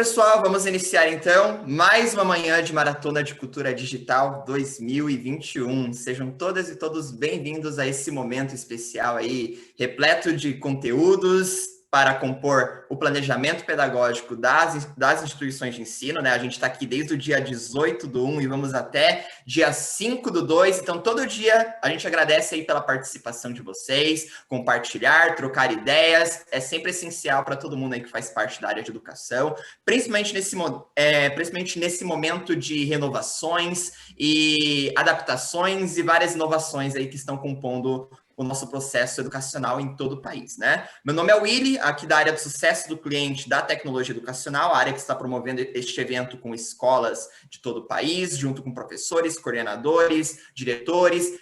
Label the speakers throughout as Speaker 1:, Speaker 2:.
Speaker 1: pessoal, vamos iniciar então mais uma manhã de Maratona de Cultura Digital 2021. Sejam todas e todos bem-vindos a esse momento especial aí, repleto de conteúdos para compor o planejamento pedagógico das instituições de ensino, né? A gente está aqui desde o dia 18/1 e vamos até dia 5/2. Então, todo dia a gente agradece aí pela participação de vocês, compartilhar, trocar ideias. É sempre essencial para todo mundo aí que faz parte da área de educação, principalmente nesse momento de renovações e adaptações e várias inovações aí que estão compondo o nosso processo educacional em todo o país, né? Meu nome é Willy, aqui da área do sucesso do cliente da tecnologia educacional, a área que está promovendo este evento com escolas de todo o país, junto com professores, coordenadores, diretores,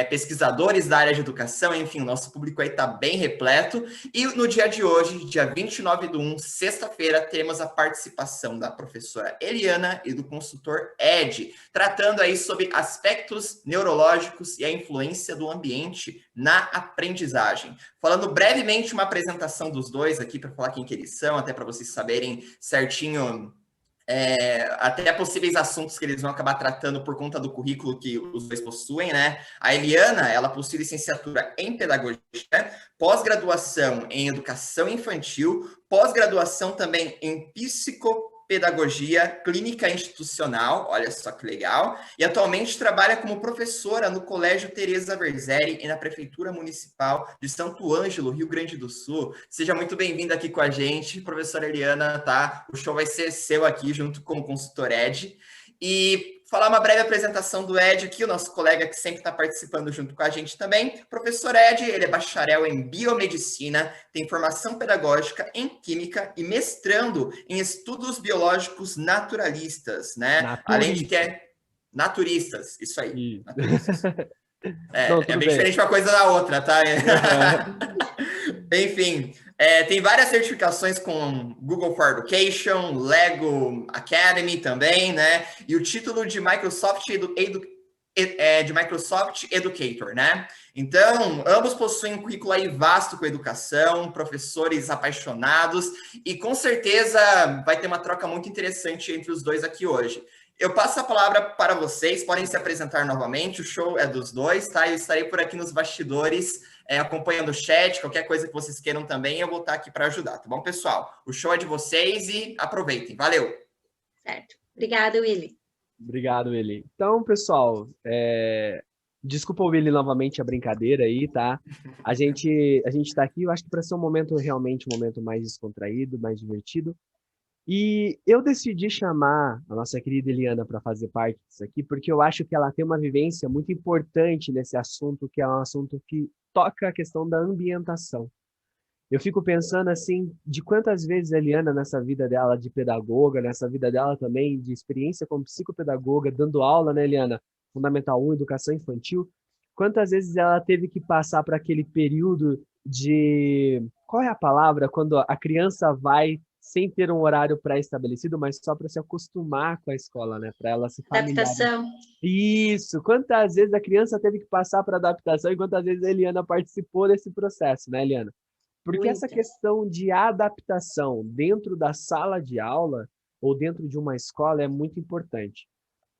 Speaker 1: pesquisadores da área de educação, enfim, o nosso público aí está bem repleto. E no dia de hoje, dia 29/1, sexta-feira, temos a participação da professora Eliana e do consultor Ed, tratando aí sobre aspectos neurológicos e a influência do ambiente na aprendizagem. Falando brevemente uma apresentação dos dois aqui, para falar quem que eles são, até para vocês saberem certinho até possíveis assuntos que eles vão acabar tratando por conta do currículo que os dois possuem, né? A Eliana, ela possui licenciatura em pedagogia, pós-graduação em educação infantil, pós-graduação também em psicopedagogia clínica institucional, olha só que legal, e atualmente trabalha como professora no Colégio Teresa Verzeri e na Prefeitura Municipal de Santo Ângelo, Rio Grande do Sul. Seja muito bem-vinda aqui com a gente, professora Eliana, tá? O show vai ser seu aqui, junto com o consultor Ed. E falar uma breve apresentação do Ed aqui, o nosso colega que sempre está participando junto com a gente também. Professor Ed, ele é bacharel em biomedicina, tem formação pedagógica em química e mestrando em estudos biológicos naturalistas, né? Além de que é naturistas, isso aí, naturistas.
Speaker 2: Não,
Speaker 1: É
Speaker 2: tudo
Speaker 1: bem
Speaker 2: bem.
Speaker 1: diferente uma coisa da outra, tá?
Speaker 2: Uhum.
Speaker 1: Enfim, tem várias certificações com Google for Education, Lego Academy também, né? E o título de Microsoft Educator, né? Então, ambos possuem um currículo aí vasto com educação, professores apaixonados, e com certeza vai ter uma troca muito interessante entre os dois aqui hoje. Eu passo a palavra para vocês, podem se apresentar novamente, o show é dos dois, tá? Eu estarei por aqui nos bastidores, acompanhando o chat, qualquer coisa que vocês queiram também, eu vou estar aqui para ajudar, tá bom, pessoal? O show é de vocês e aproveitem, valeu!
Speaker 3: Certo. Obrigada, Willy.
Speaker 2: Obrigado, Willy. Então, pessoal, desculpa o Willy novamente a brincadeira aí, tá? A gente tá aqui, eu acho que para ser um momento realmente um momento mais descontraído, mais divertido. E eu decidi chamar a nossa querida Eliana para fazer parte disso aqui, porque eu acho que ela tem uma vivência muito importante nesse assunto, que é um assunto que toca a questão da ambientação. Eu fico pensando assim, de quantas vezes a Eliana, nessa vida dela de pedagoga, nessa vida dela também de experiência como psicopedagoga, dando aula, né, Eliana? Fundamental 1, educação infantil, quantas vezes ela teve que passar por aquele período de... Qual é a palavra? Quando a criança vai sem ter um horário pré-estabelecido, mas só para se acostumar com a escola, né? Para ela se familiarizar.
Speaker 3: Adaptação.
Speaker 2: Isso! Quantas vezes a criança teve que passar por adaptação e quantas vezes a Eliana participou desse processo, né, Eliana? Porque essa questão de adaptação dentro da sala de aula ou dentro de uma escola é muito importante.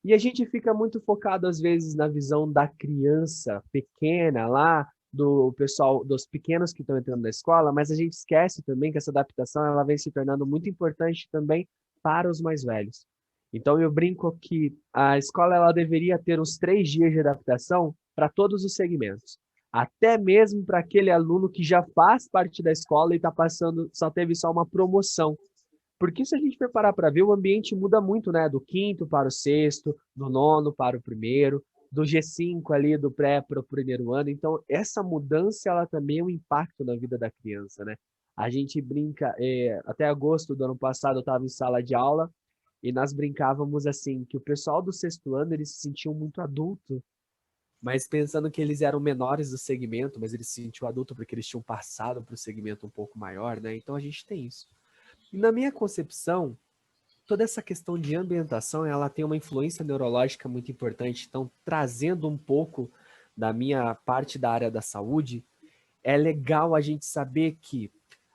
Speaker 2: E a gente fica muito focado, às vezes, na visão da criança pequena lá, do pessoal, dos pequenos que estão entrando na escola, mas a gente esquece também que essa adaptação ela vem se tornando muito importante também para os mais velhos. Então, eu brinco que a escola ela deveria ter uns 3 dias de adaptação para todos os segmentos. Até mesmo para aquele aluno que já faz parte da escola e está passando, teve só uma promoção. Porque se a gente for parar para ver, o ambiente muda muito, né? Do 5º para o 6º, do 9º para o 1º, do G5 ali, do pré para o 1º ano. Então, essa mudança, ela também é um impacto na vida da criança, né? A gente brinca, até agosto do ano passado eu estava em sala de aula e nós brincávamos assim, que o pessoal do 6º ano, eles se sentiam muito adulto, mas pensando que eles eram menores do segmento, mas eles se sentiam adulto porque eles tinham passado para o segmento um pouco maior, né? Então a gente tem isso. E na minha concepção, toda essa questão de ambientação, ela tem uma influência neurológica muito importante. Então, trazendo um pouco da minha parte da área da saúde, é legal a gente saber que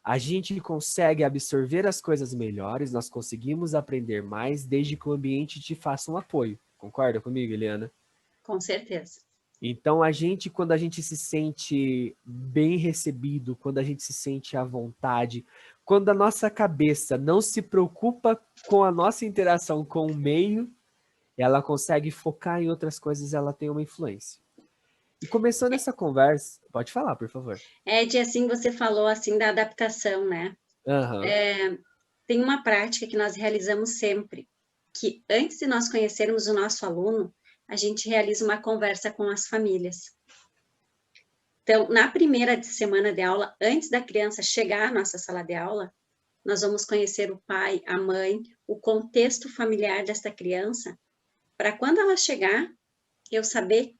Speaker 2: A gente consegue absorver as coisas melhores, nós conseguimos aprender mais desde que o ambiente te faça um apoio. Concorda comigo, Eliana?
Speaker 3: Com certeza.
Speaker 2: Então, quando a gente se sente bem recebido, quando a gente se sente à vontade, quando a nossa cabeça não se preocupa com a nossa interação com o meio, ela consegue focar em outras coisas, ela tem uma influência. E começando essa conversa, pode falar, por favor.
Speaker 3: Ed, assim, você falou assim da adaptação, né?
Speaker 2: Uhum.
Speaker 3: Tem uma prática que nós realizamos sempre, que antes de nós conhecermos o nosso aluno, a gente realiza uma conversa com as famílias. Então, na primeira semana de aula, antes da criança chegar à nossa sala de aula, nós vamos conhecer o pai, a mãe, o contexto familiar desta criança, para quando ela chegar, eu saber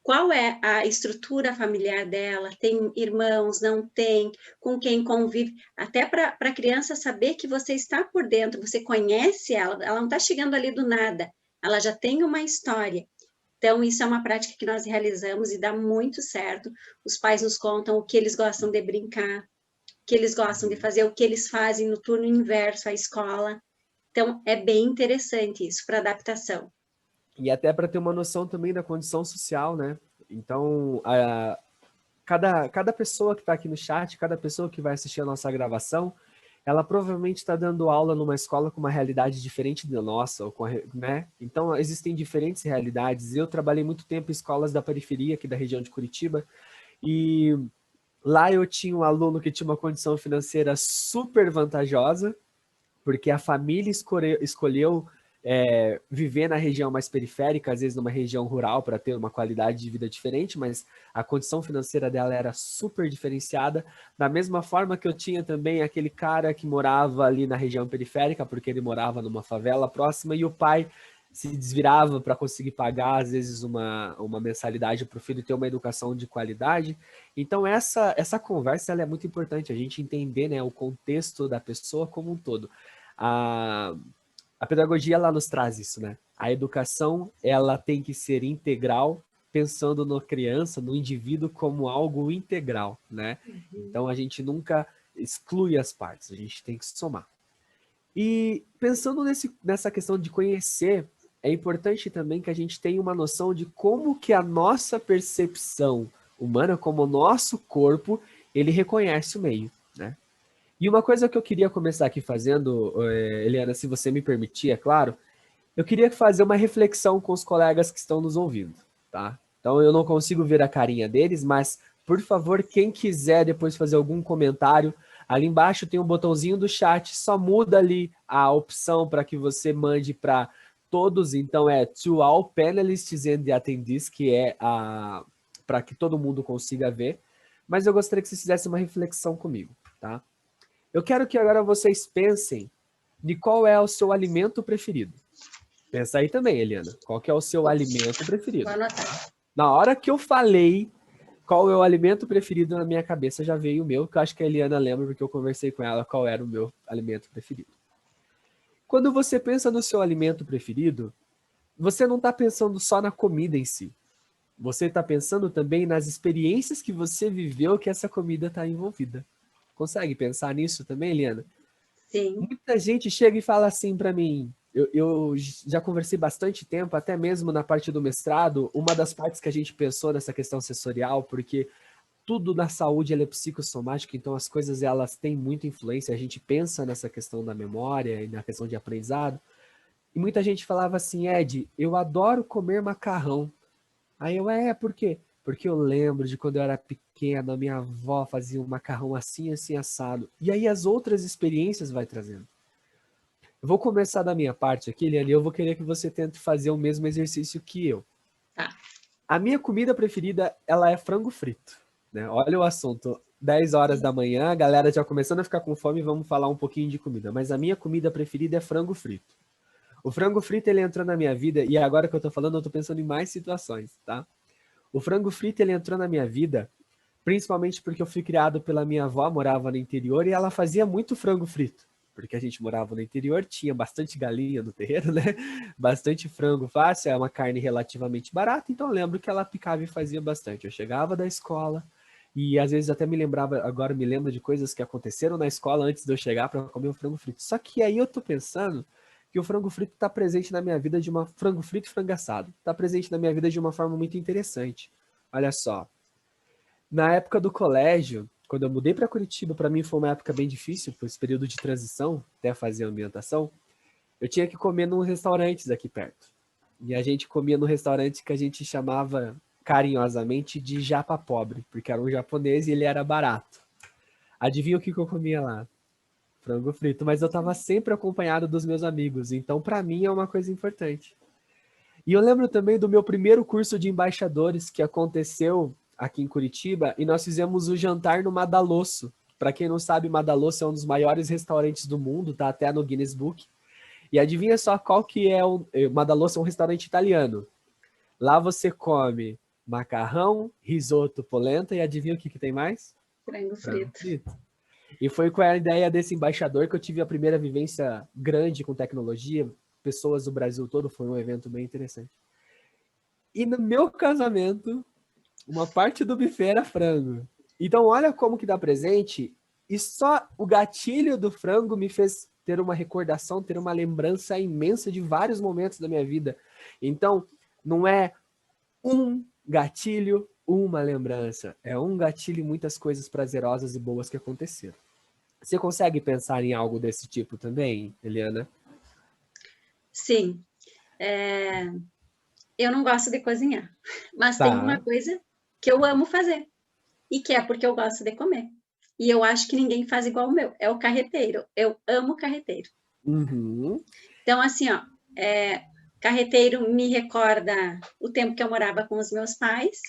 Speaker 3: qual é a estrutura familiar dela, tem irmãos, não tem, com quem convive, até para a criança saber que você está por dentro, você conhece ela não está chegando ali do nada, ela já tem uma história. Então, isso é uma prática que nós realizamos e dá muito certo. Os pais nos contam o que eles gostam de brincar, o que eles gostam de fazer, o que eles fazem no turno inverso à escola. Então, é bem interessante isso para adaptação.
Speaker 2: E até para ter uma noção também da condição social, né? Então, cada pessoa que está aqui no chat, cada pessoa que vai assistir a nossa gravação, ela provavelmente está dando aula numa escola com uma realidade diferente da nossa, né? Então, existem diferentes realidades. Eu trabalhei muito tempo em escolas da periferia, aqui da região de Curitiba, e lá eu tinha um aluno que tinha uma condição financeira super vantajosa, porque a família escolheu viver na região mais periférica, às vezes numa região rural, para ter uma qualidade de vida diferente, mas a condição financeira dela era super diferenciada, da mesma forma que eu tinha também aquele cara que morava ali na região periférica, porque ele morava numa favela próxima, e o pai se desvirava para conseguir pagar, às vezes, uma mensalidade para o filho ter uma educação de qualidade. Então, essa conversa ela é muito importante, a gente entender, né, o contexto da pessoa como um todo. A pedagogia, ela nos traz isso, né? A educação, ela tem que ser integral, pensando na criança, no indivíduo como algo integral, né? Então, a gente nunca exclui as partes, a gente tem que somar. E pensando nessa questão de conhecer, é importante também que a gente tenha uma noção de como que a nossa percepção humana, como o nosso corpo, ele reconhece o meio, né? E uma coisa que eu queria começar aqui fazendo, Eliana, se você me permitir, é claro, eu queria fazer uma reflexão com os colegas que estão nos ouvindo, tá? Então eu não consigo ver a carinha deles, mas, por favor, quem quiser depois fazer algum comentário, ali embaixo tem um botãozinho do chat, só muda ali a opção para que você mande para todos, então é to all panelists and the attendees, que é para que todo mundo consiga ver, mas eu gostaria que vocês fizessem uma reflexão comigo, tá? Eu quero que agora vocês pensem de qual é o seu alimento preferido. Pensa aí também, Eliana. Qual que é o seu alimento preferido?
Speaker 3: Vou anotar.
Speaker 2: Na hora que eu falei qual é o alimento preferido, na minha cabeça já veio o meu, que eu acho que a Eliana lembra, porque eu conversei com ela qual era o meu alimento preferido. Quando você pensa no seu alimento preferido, você não está pensando só na comida em si. Você está pensando também nas experiências que você viveu que essa comida está envolvida. Consegue pensar nisso também, Eliana?
Speaker 3: Sim.
Speaker 2: Muita gente chega e fala assim para mim, eu já conversei bastante tempo, até mesmo na parte do mestrado, uma das partes que a gente pensou nessa questão sensorial, porque tudo na saúde ela é psicossomática, então as coisas elas têm muita influência, a gente pensa nessa questão da memória e na questão de aprendizado, e muita gente falava assim, Ed, eu adoro comer macarrão. Aí eu, por quê? Porque eu lembro de quando eu era pequena, minha avó fazia um macarrão assim, assim, assado. E aí as outras experiências vai trazendo. Eu vou começar da minha parte aqui, Liane, eu vou querer que você tente fazer o mesmo exercício que eu.
Speaker 3: Tá.
Speaker 2: A minha comida preferida, ela é frango frito, né? Olha o assunto, 10 horas da manhã, a galera já começando a ficar com fome, vamos falar um pouquinho de comida. Mas a minha comida preferida é frango frito. O frango frito, ele entrou na minha vida, e agora que eu tô falando, eu tô pensando em mais situações, tá? O frango frito, ele entrou na minha vida, principalmente porque eu fui criado pela minha avó, morava no interior, e ela fazia muito frango frito. Porque a gente morava no interior, tinha bastante galinha no terreiro, né? Bastante frango fácil, é uma carne relativamente barata, então eu lembro que ela picava e fazia bastante. Eu chegava da escola, E às vezes até me lembrava, agora me lembro de coisas que aconteceram na escola antes de eu chegar para comer o frango frito. Só que aí eu tô pensando que o frango frito está presente na minha vida de uma frango frito e frango assado. Está presente na minha vida de uma forma muito interessante. Olha só, na época do colégio, quando eu mudei para Curitiba, para mim foi uma época bem difícil, foi esse período de transição, até fazer a ambientação. Eu tinha que comer num restaurantes aqui perto. E a gente comia no restaurante que a gente chamava carinhosamente de japa pobre, porque era um japonês e ele era barato. Adivinha o que eu comia lá? Frango frito, mas eu estava sempre acompanhado dos meus amigos, então para mim é uma coisa importante. E eu lembro também do meu primeiro curso de embaixadores que aconteceu aqui em Curitiba e nós fizemos o jantar no Madalosso. Para quem não sabe, Madalosso é um dos maiores restaurantes do mundo, tá até no Guinness Book. E adivinha só qual que é o Madalosso é um restaurante italiano. Lá você come macarrão, risoto, polenta e adivinha o que tem mais?
Speaker 3: Frango frito.
Speaker 2: E foi com a ideia desse embaixador que eu tive a primeira vivência grande com tecnologia, pessoas do Brasil todo, foi um evento bem interessante. E no meu casamento, uma parte do buffet era frango. Então olha como que dá presente, e só o gatilho do frango me fez ter uma recordação, ter uma lembrança imensa de vários momentos da minha vida. Então, não é um gatilho, uma lembrança. É um gatilho e muitas coisas prazerosas e boas que aconteceram. Você consegue pensar em algo desse tipo também, Eliana?
Speaker 3: Sim. Eu não gosto de cozinhar, mas tem uma coisa que eu amo fazer, e que é porque eu gosto de comer. E eu acho que ninguém faz igual o meu, é o carreteiro. Eu amo carreteiro.
Speaker 2: Uhum.
Speaker 3: Então, assim, ó, carreteiro me recorda o tempo que eu morava com os meus pais,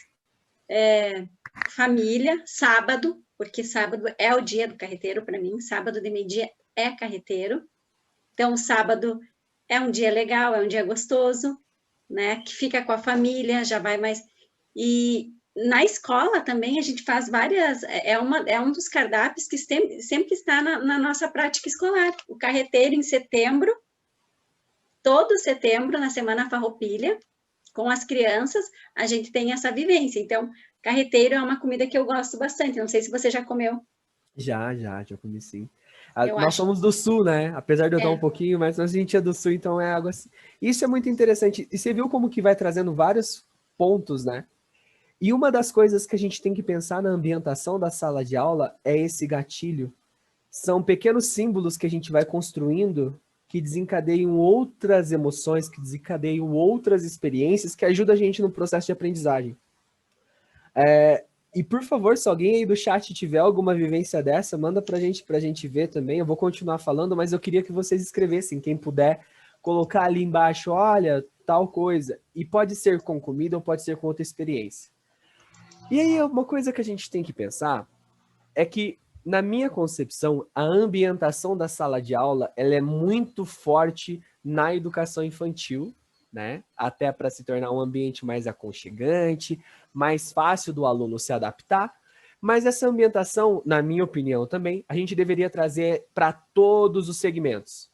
Speaker 3: família, sábado, porque sábado é o dia do carreteiro para mim, sábado de meio-dia é carreteiro. Então, sábado é um dia legal, é um dia gostoso, né? Que fica com a família, já vai mais. E na escola também a gente faz várias. É um dos cardápios que sempre está na nossa prática escolar. O carreteiro em setembro, todo setembro, na Semana Farroupilha, com as crianças, a gente tem essa vivência. Então, carreteiro é uma comida que eu gosto bastante. Não sei se você já comeu.
Speaker 2: Já comi sim. Nós
Speaker 3: acho.
Speaker 2: somos do sul, né? Apesar de eu estar um pouquinho, mas a gente é do sul, então é água assim. Isso é muito interessante. E você viu como que vai trazendo vários pontos, né? E uma das coisas que a gente tem que pensar na ambientação da sala de aula é esse gatilho. São pequenos símbolos que a gente vai construindo que desencadeiam outras emoções, que desencadeiam outras experiências que ajudam a gente no processo de aprendizagem. E por favor, se alguém aí do chat tiver alguma vivência dessa, manda pra gente ver também. Eu vou continuar falando, mas eu queria que vocês escrevessem, quem puder colocar ali embaixo, olha, tal coisa. E pode ser com comida ou pode ser com outra experiência. E aí, uma coisa que a gente tem que pensar é que, na minha concepção, a ambientação da sala de aula ela é muito forte na educação infantil, né? Até para se tornar um ambiente mais aconchegante, mais fácil do aluno se adaptar. Mas essa ambientação, na minha opinião também, a gente deveria trazer para todos os segmentos.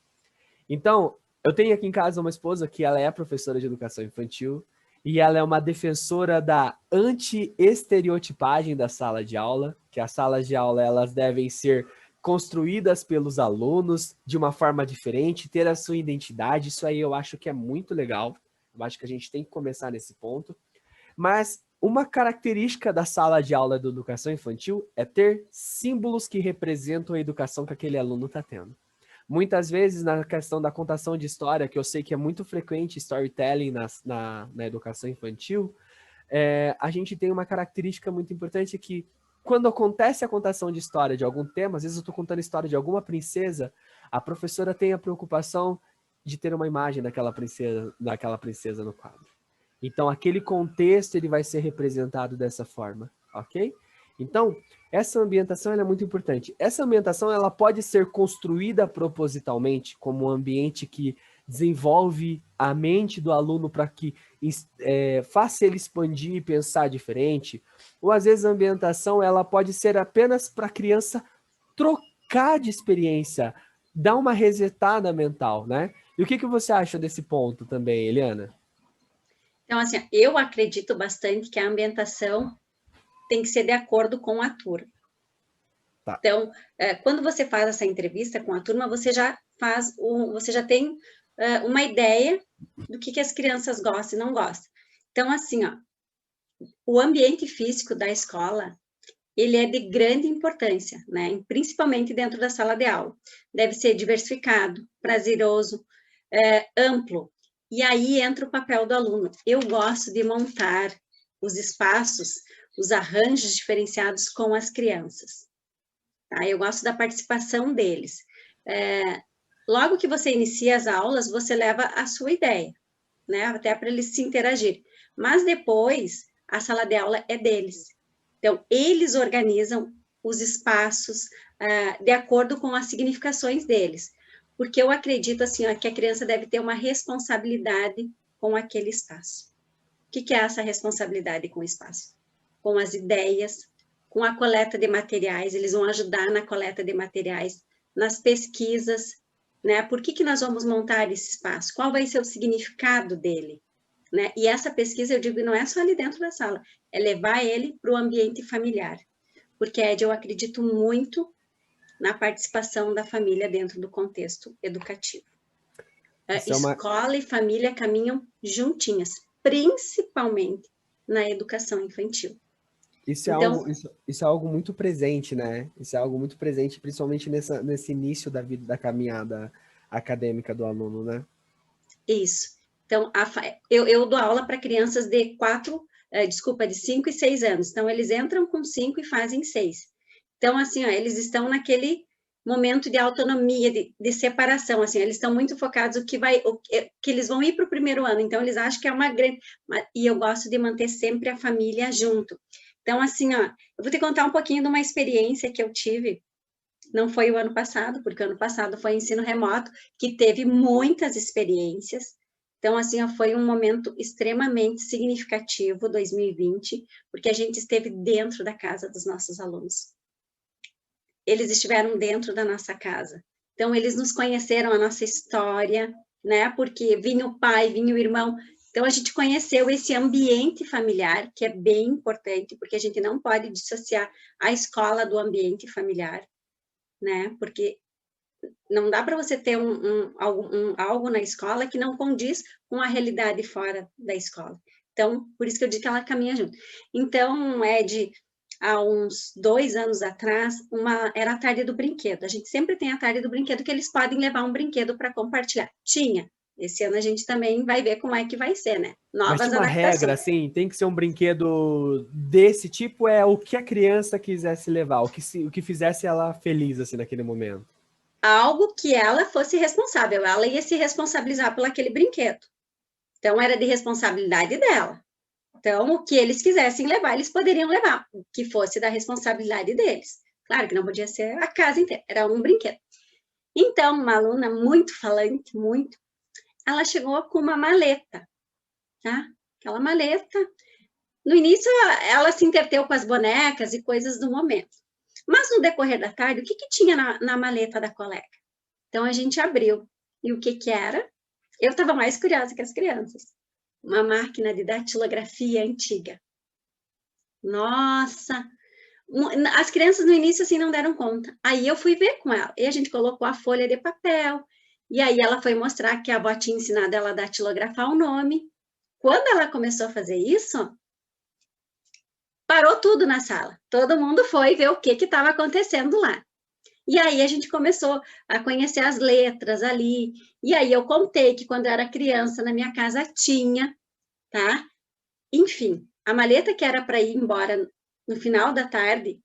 Speaker 2: Então, eu tenho aqui em casa uma esposa que ela é professora de educação infantil e ela é uma defensora da anti-estereotipagem da sala de aula, que as salas de aula elas devem ser construídas pelos alunos de uma forma diferente, ter a sua identidade. Isso aí eu acho que é muito legal. Eu acho que a gente tem que começar nesse ponto. Mas uma característica da sala de aula da educação infantil é ter símbolos que representam a educação que aquele aluno está tendo. Muitas vezes, na questão da contação de história, que eu sei que é muito frequente storytelling na educação infantil, a gente tem uma característica muito importante que, quando acontece a contação de história de algum tema, às vezes eu estou contando a história de alguma princesa, a professora tem a preocupação de ter uma imagem daquela princesa no quadro. Então, aquele contexto ele vai ser representado dessa forma, ok? Então, essa ambientação ela é muito importante. Essa ambientação ela pode ser construída propositalmente como um ambiente que desenvolve a mente do aluno para que faça ele expandir e pensar diferente. Ou, às vezes, a ambientação ela pode ser apenas para a criança trocar de experiência, dar uma resetada mental, né? E o que você acha desse ponto também, Eliana?
Speaker 3: Então, assim, eu acredito bastante que a ambientação tem que ser de acordo com a turma.
Speaker 2: Tá.
Speaker 3: Então, quando você faz essa entrevista com a turma, você já tem uma ideia do que as crianças gostam e não gostam. Então, assim, ó, o ambiente físico da escola, ele é de grande importância, né? Principalmente dentro da sala de aula. Deve ser diversificado, prazeroso, amplo. E aí entra o papel do aluno. Eu gosto de montar os espaços, os arranjos diferenciados com as crianças. Tá? Eu gosto da participação deles. Logo que você inicia as aulas, você leva a sua ideia, né? Até para eles se interagirem. Mas depois, a sala de aula é deles. Então, eles organizam os espaços de acordo com as significações deles. Porque eu acredito, assim, ó, que a criança deve ter uma responsabilidade com aquele espaço. O que é essa responsabilidade com o espaço? Com as ideias, com a coleta de materiais, eles vão ajudar na coleta de materiais, nas pesquisas, né? Por que nós vamos montar esse espaço? Qual vai ser o significado dele? Né? E essa pesquisa, eu digo, não é só ali dentro da sala, é levar ele para o ambiente familiar. Porque, Ed, eu acredito muito na participação da família dentro do contexto educativo. Escola e família caminham juntinhas, principalmente na educação infantil.
Speaker 2: Isso é algo muito presente, né? Isso é algo muito presente, principalmente nesse início da vida, da caminhada acadêmica do aluno, né?
Speaker 3: Isso. Então, eu dou aula para crianças de 5 e 6 anos. Então, eles entram com 5 e fazem 6. Então, assim, ó, eles estão naquele momento de autonomia, de separação, assim, eles estão muito focados que eles vão ir para o primeiro ano, então eles acham que é uma grande... E eu gosto de manter sempre a família junto. Então, assim, ó, eu vou te contar um pouquinho de uma experiência que eu tive, não foi o ano passado, porque o ano passado foi ensino remoto, que teve muitas experiências. Então, assim, ó, foi um momento extremamente significativo, 2020, porque a gente esteve dentro da casa dos nossos alunos. Eles estiveram dentro da nossa casa. Então, eles nos conheceram a nossa história, né? Porque vinha o pai, vinha o irmão. Então, a gente conheceu esse ambiente familiar, que é bem importante, porque a gente não pode dissociar a escola do ambiente familiar, né? Porque não dá para você ter algo na escola que não condiz com a realidade fora da escola. Então, por isso que eu digo que ela caminha junto. Então, há uns 2 anos atrás, era a tarde do brinquedo. A gente sempre tem a tarde do brinquedo que eles podem levar um brinquedo para compartilhar. Tinha. Esse ano a gente também vai ver como é que vai ser, né?
Speaker 2: Mas tinha uma regra, assim, tem que ser um brinquedo desse tipo, é o que a criança quisesse levar, o que fizesse ela feliz, assim, naquele momento.
Speaker 3: Algo que ela fosse responsável, ela ia se responsabilizar por aquele brinquedo. Então, era de responsabilidade dela. Então, o que eles quisessem levar, eles poderiam levar, que fosse da responsabilidade deles. Claro que não podia ser a casa inteira, era um brinquedo. Então, uma aluna muito falante, ela chegou com uma maleta, tá? Aquela maleta. No início, ela se entreteu com as bonecas e coisas do momento. Mas, no decorrer da tarde, o que tinha na maleta da colega? Então, a gente abriu. E o que era? Eu estava mais curiosa que as crianças. Uma máquina de datilografia antiga. Nossa! As crianças no início assim não deram conta. Aí eu fui ver com ela. E a gente colocou a folha de papel. E aí ela foi mostrar que a avó tinha ensinado ela a datilografar o nome. Quando ela começou a fazer isso, parou tudo na sala. Todo mundo foi ver o que estava acontecendo lá. E aí a gente começou a conhecer as letras ali. E aí eu contei que quando eu era criança na minha casa tinha, tá? Enfim, a maleta que era para ir embora no final da tarde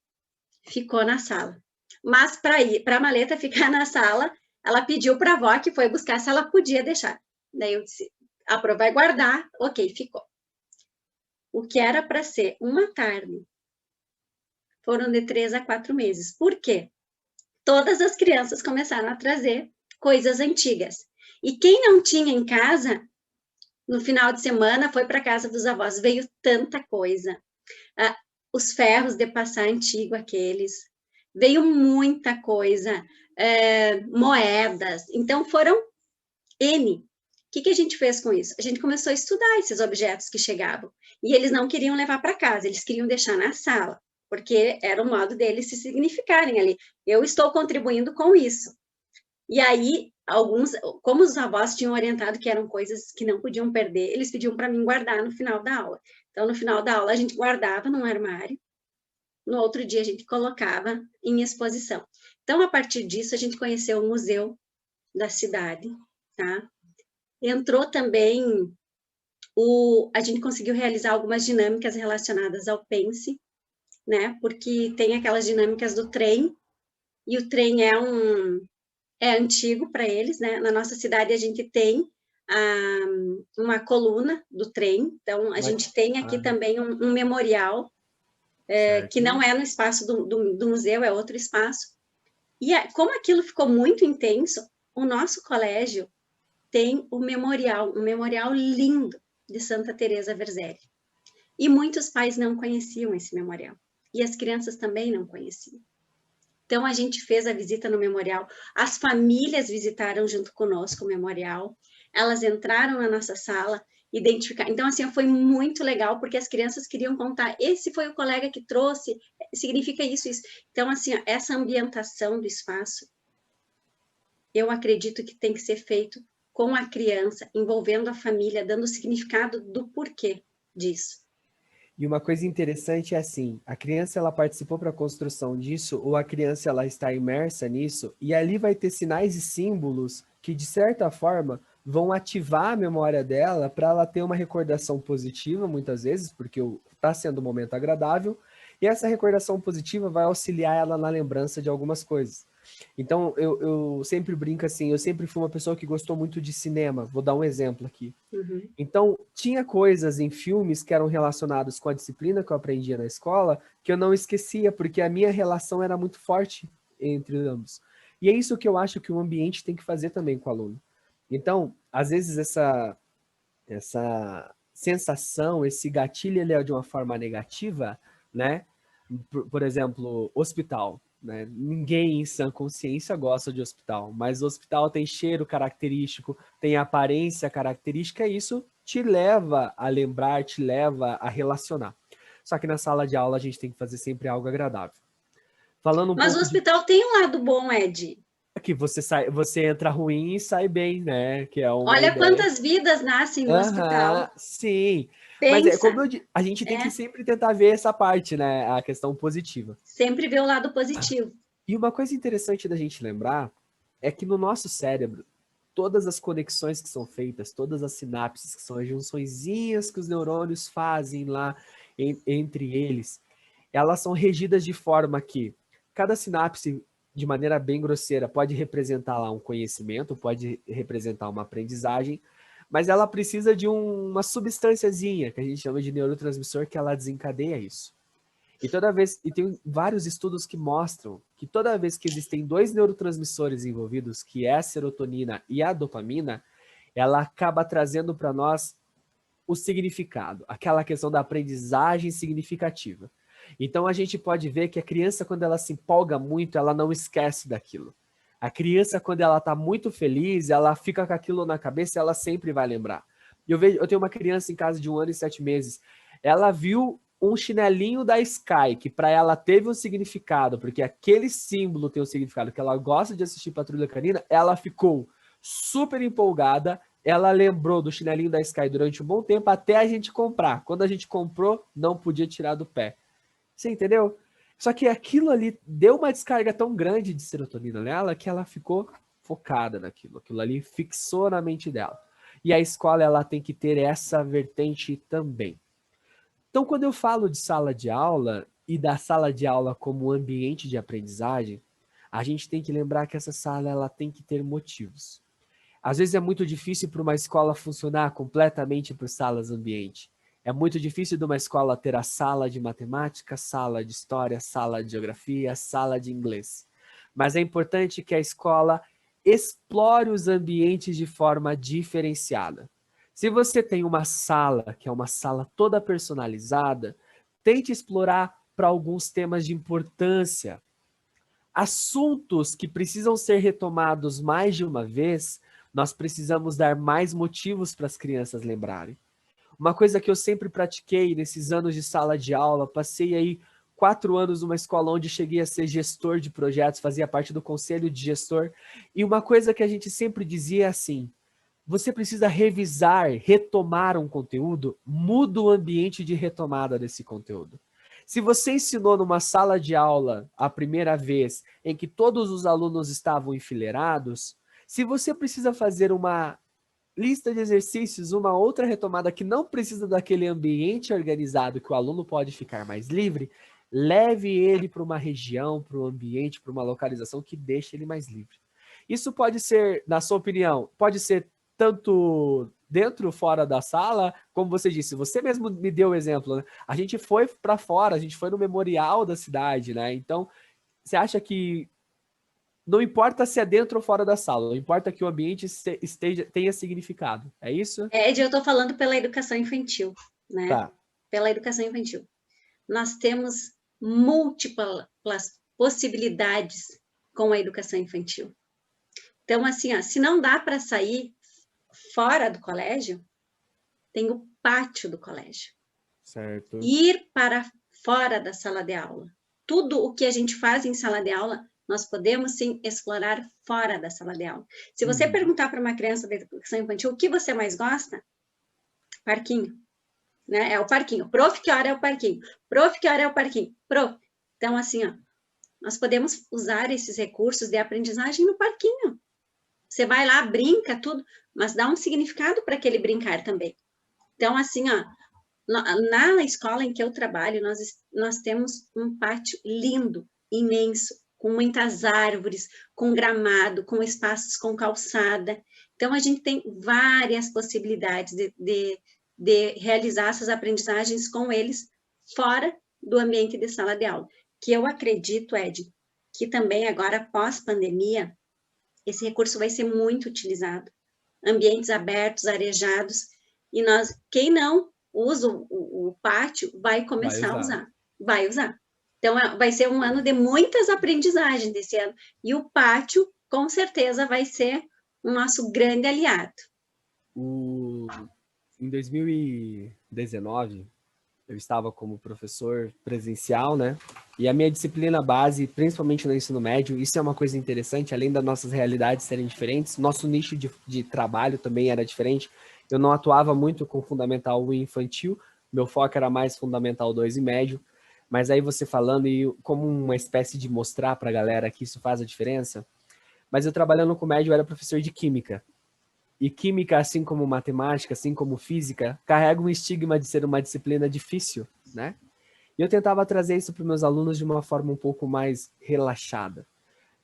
Speaker 3: ficou na sala. Mas para a maleta ficar na sala, ela pediu para a avó que foi buscar se ela podia deixar. Daí eu disse, a Pro vai guardar, ok, ficou. O que era para ser uma tarde foram de 3 a 4 meses. Por quê? Todas as crianças começaram a trazer coisas antigas. E quem não tinha em casa, no final de semana, foi para a casa dos avós. Veio tanta coisa. Os ferros de passar antigo, aqueles. Veio muita coisa. Moedas. Então, foram N. que a gente fez com isso? A gente começou a estudar esses objetos que chegavam. E eles não queriam levar para casa, eles queriam deixar na sala, porque era o modo deles se significarem ali. Eu estou contribuindo com isso. E aí, como os avós tinham orientado que eram coisas que não podiam perder, eles pediam para mim guardar no final da aula. Então, no final da aula, a gente guardava num armário, no outro dia a gente colocava em exposição. Então, a partir disso, a gente conheceu o museu da cidade, tá? Entrou também a gente conseguiu realizar algumas dinâmicas relacionadas ao Pense, né? Porque tem aquelas dinâmicas do trem, e o trem é antigo para eles, né? Na nossa cidade a gente tem uma coluna do trem, então a gente tem aqui também um memorial, que não é no espaço do museu, é outro espaço. E como aquilo ficou muito intenso, o nosso colégio tem um memorial lindo de Santa Teresa Verzelli. E muitos pais não conheciam esse memorial. E as crianças também não conheciam. Então, a gente fez a visita no memorial, as famílias visitaram junto conosco o memorial, elas entraram na nossa sala, identificaram. Então, assim, foi muito legal, porque as crianças queriam contar, esse foi o colega que trouxe, significa isso, isso. Então, assim, essa ambientação do espaço, eu acredito que tem que ser feito com a criança, envolvendo a família, dando o significado do porquê disso.
Speaker 2: E uma coisa interessante é assim, a criança ela participou para a construção disso, ou a criança ela está imersa nisso, e ali vai ter sinais e símbolos que, de certa forma, vão ativar a memória dela para ela ter uma recordação positiva, muitas vezes, porque está sendo um momento agradável, e essa recordação positiva vai auxiliar ela na lembrança de algumas coisas. Então, eu sempre brinco assim, eu sempre fui uma pessoa que gostou muito de cinema, vou dar um exemplo aqui.
Speaker 3: Uhum.
Speaker 2: Então, tinha coisas em filmes que eram relacionados com a disciplina que eu aprendia na escola, que eu não esquecia, porque a minha relação era muito forte entre ambos. E é isso que eu acho que o ambiente tem que fazer também com o aluno. Então, às vezes essa sensação, esse gatilho, ele é de uma forma negativa, né? Por exemplo, hospital. Né? Ninguém em sã consciência gosta de hospital, mas o hospital tem cheiro característico, tem aparência característica, e isso te leva a lembrar, te leva a relacionar. Só que na sala de aula a gente tem que fazer sempre algo agradável. Falando
Speaker 3: Mas o hospital tem um lado bom, Ed.
Speaker 2: Que você entra ruim e sai bem, né? Que é uma
Speaker 3: Olha
Speaker 2: ideia.
Speaker 3: Quantas vidas nascem no hospital.
Speaker 2: Sim.
Speaker 3: Pensa.
Speaker 2: Mas como a gente tem que sempre tentar ver essa parte, né? A questão positiva.
Speaker 3: Sempre ver o lado positivo.
Speaker 2: E uma coisa interessante da gente lembrar é que no nosso cérebro, todas as conexões que são feitas, todas as sinapses, que são as junçõezinhas que os neurônios fazem lá entre eles, elas são regidas de forma que cada sinapse, de maneira bem grosseira, pode representar lá um conhecimento, pode representar uma aprendizagem, mas ela precisa de uma substânciazinha, que a gente chama de neurotransmissor, que ela desencadeia isso. E tem vários estudos que mostram que toda vez que existem dois neurotransmissores envolvidos, que é a serotonina e a dopamina, ela acaba trazendo para nós o significado, aquela questão da aprendizagem significativa. Então a gente pode ver que a criança, quando ela se empolga muito, ela não esquece daquilo. A criança, quando ela está muito feliz, ela fica com aquilo na cabeça e ela sempre vai lembrar. Eu tenho uma criança em casa de 1 ano e 7 meses. Ela viu um chinelinho da Sky, que para ela teve um significado, porque aquele símbolo tem um significado, que ela gosta de assistir Patrulha Canina, ela ficou super empolgada, ela lembrou do chinelinho da Sky durante um bom tempo, até a gente comprar. Quando a gente comprou, não podia tirar do pé. Você entendeu? Só que aquilo ali deu uma descarga tão grande de serotonina nela, que ela ficou focada naquilo. Aquilo ali fixou na mente dela. E a escola, ela tem que ter essa vertente também. Então, quando eu falo de sala de aula e da sala de aula como ambiente de aprendizagem, a gente tem que lembrar que essa sala ela tem que ter motivos. Às vezes é muito difícil para uma escola funcionar completamente por salas ambiente. É muito difícil de uma escola ter a sala de matemática, sala de história, sala de geografia, sala de inglês. Mas é importante que a escola explore os ambientes de forma diferenciada. Se você tem uma sala, que é uma sala toda personalizada, tente explorar para alguns temas de importância. Assuntos que precisam ser retomados mais de uma vez, Nós precisamos dar mais motivos para as crianças lembrarem. Uma coisa que eu sempre pratiquei nesses anos de sala de aula, passei aí 4 anos numa escola onde cheguei a ser gestor de projetos, fazia parte do conselho de gestor, e uma coisa que a gente sempre dizia é assim: você precisa revisar, retomar um conteúdo, muda o ambiente de retomada desse conteúdo. Se você ensinou numa sala de aula a primeira vez em que todos os alunos estavam enfileirados, se você precisa fazer uma lista de exercícios, uma outra retomada que não precisa daquele ambiente organizado que o aluno pode ficar mais livre, leve ele para uma região, para um ambiente, para uma localização que deixe ele mais livre. Isso pode ser, na sua opinião, pode ser tanto dentro ou fora da sala, como você disse, você mesmo me deu o exemplo, né? A gente foi para fora, a gente foi no memorial da cidade, né? Então, você acha que não importa se é dentro ou fora da sala, não importa que o ambiente tenha significado, é isso?
Speaker 3: Ed, eu estou falando pela educação infantil, né?
Speaker 2: Tá.
Speaker 3: Pela educação infantil. Nós temos múltiplas possibilidades com a educação infantil. Então, assim, ó, se não dá para sair fora do colégio, tem o pátio do colégio.
Speaker 2: Certo.
Speaker 3: Ir para fora da sala de aula. Tudo o que a gente faz em sala de aula, nós podemos, sim, explorar fora da sala de aula. Se você perguntar para uma criança da educação infantil o que você mais gosta, parquinho. Né? É o parquinho. Prof, que hora é o parquinho? Prof, que hora é o parquinho? Prof. Então, assim, ó, nós podemos usar esses recursos de aprendizagem no parquinho. Você vai lá, brinca, tudo, mas dá um significado para aquele brincar também. Então, assim, ó, na escola em que eu trabalho, nós temos um pátio lindo, imenso, com muitas árvores, com gramado, com espaços com calçada. Então, a gente tem várias possibilidades de realizar essas aprendizagens com eles fora do ambiente de sala de aula. Que eu acredito, Ed, que também agora, pós-pandemia, esse recurso vai ser muito utilizado. Ambientes abertos, arejados, e quem não usa o pátio, vai começar a usar. Vai usar. Então, vai ser um ano de muitas aprendizagens desse ano. E o pátio, com certeza, vai ser o nosso grande aliado.
Speaker 2: Em 2019, eu estava como professor presencial, né? E a minha disciplina base, principalmente no ensino médio, isso é uma coisa interessante, além das nossas realidades serem diferentes, nosso nicho de trabalho também era diferente. Eu não atuava muito com Fundamental 1 e infantil, meu foco era mais Fundamental 2 e médio, mas aí você falando, e como uma espécie de mostrar para a galera que isso faz a diferença, mas eu trabalhando com médio, eu era professor de química. E química, assim como matemática, assim como física, carrega um estigma de ser uma disciplina difícil, né? E eu tentava trazer isso para os meus alunos de uma forma um pouco mais relaxada.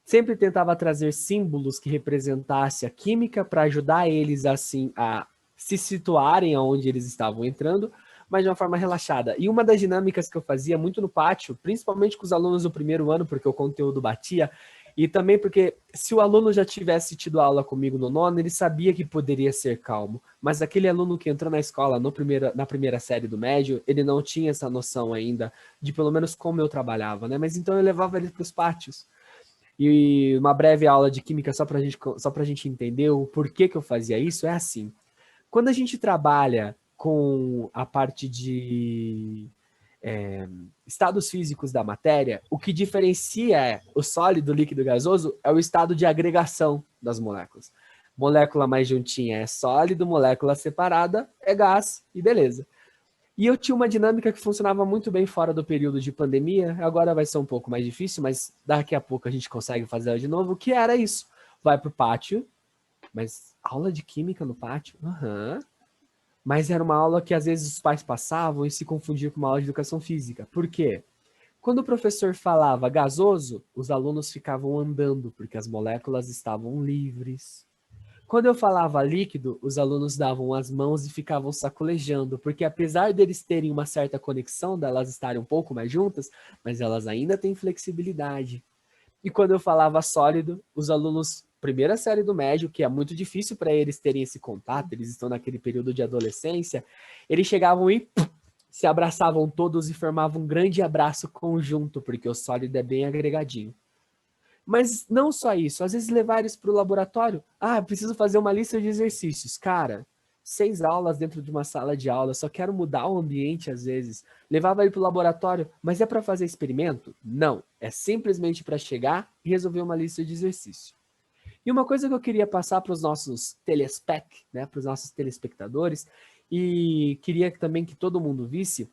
Speaker 2: Sempre tentava trazer símbolos que representassem a química para ajudar eles assim a se situarem aonde eles estavam entrando, mas de uma forma relaxada. E uma das dinâmicas que eu fazia muito no pátio, principalmente com os alunos do primeiro ano, porque o conteúdo batia, e também porque se o aluno já tivesse tido aula comigo no nono, ele sabia que poderia ser calmo. Mas aquele aluno que entrou na escola na primeira série do médio, ele não tinha essa noção ainda de pelo menos como eu trabalhava, né? Mas então eu levava ele para os pátios. E uma breve aula de química só para a gente entender o porquê que eu fazia isso, é assim. Quando a gente trabalha com a parte de estados físicos da matéria, o que diferencia o sólido, líquido e gasoso é o estado de agregação das moléculas. Molécula mais juntinha é sólido, molécula separada é gás, e beleza. E eu tinha uma dinâmica que funcionava muito bem fora do período de pandemia, agora vai ser um pouco mais difícil, mas daqui a pouco a gente consegue fazer ela de novo, que era isso. Vai pro pátio, mas aula de química no pátio? Aham. Mas era uma aula que às vezes os pais passavam e se confundiam com uma aula de educação física. Por quê? Quando o professor falava gasoso, os alunos ficavam andando, porque as moléculas estavam livres. Quando eu falava líquido, os alunos davam as mãos e ficavam sacolejando, porque apesar deles terem uma certa conexão, delas estarem um pouco mais juntas, mas elas ainda têm flexibilidade. E quando eu falava sólido, os alunos, primeira série do médio, que é muito difícil para eles terem esse contato, eles estão naquele período de adolescência, eles chegavam e se abraçavam todos e formavam um grande abraço conjunto, porque o sólido é bem agregadinho. Mas não só isso, às vezes levar eles para o laboratório. Ah, preciso fazer uma lista de exercícios. Cara, 6 aulas dentro de uma sala de aula, só quero mudar o ambiente às vezes. Levava ele para o laboratório, mas é para fazer experimento? Não, é simplesmente para chegar e resolver uma lista de exercício. E uma coisa que eu queria passar para os nossos telespec, né, para os nossos telespectadores, e queria também que todo mundo visse,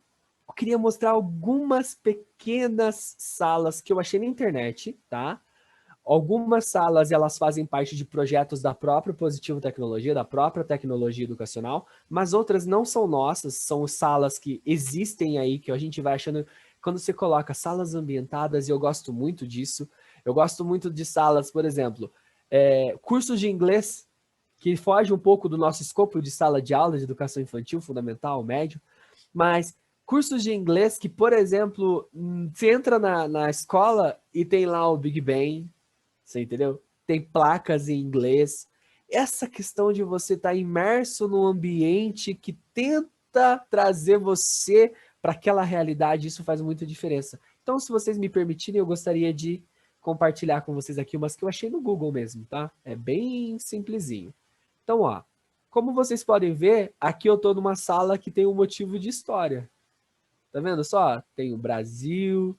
Speaker 2: eu queria mostrar algumas pequenas salas que eu achei na internet, tá? Algumas salas, elas fazem parte de projetos da própria Positivo Tecnologia, da própria tecnologia educacional, mas outras não são nossas, são salas que existem aí, que a gente vai achando, quando você coloca salas ambientadas, e eu gosto muito disso, eu gosto muito de salas, por exemplo, cursos de inglês, que foge um pouco do nosso escopo de sala de aula de educação infantil, fundamental, médio, mas cursos de inglês que, por exemplo, você entra na escola e tem lá o Big Bang, você entendeu? Tem placas em inglês. Essa questão de você estar imerso num ambiente que tenta trazer você para aquela realidade, isso faz muita diferença. Então, se vocês me permitirem, eu gostaria de compartilhar com vocês aqui umas que eu achei no Google mesmo, tá? É bem simplesinho. Então, ó, como vocês podem ver, aqui eu estou numa sala que tem um motivo de história. Tá vendo só? Tem o Brasil,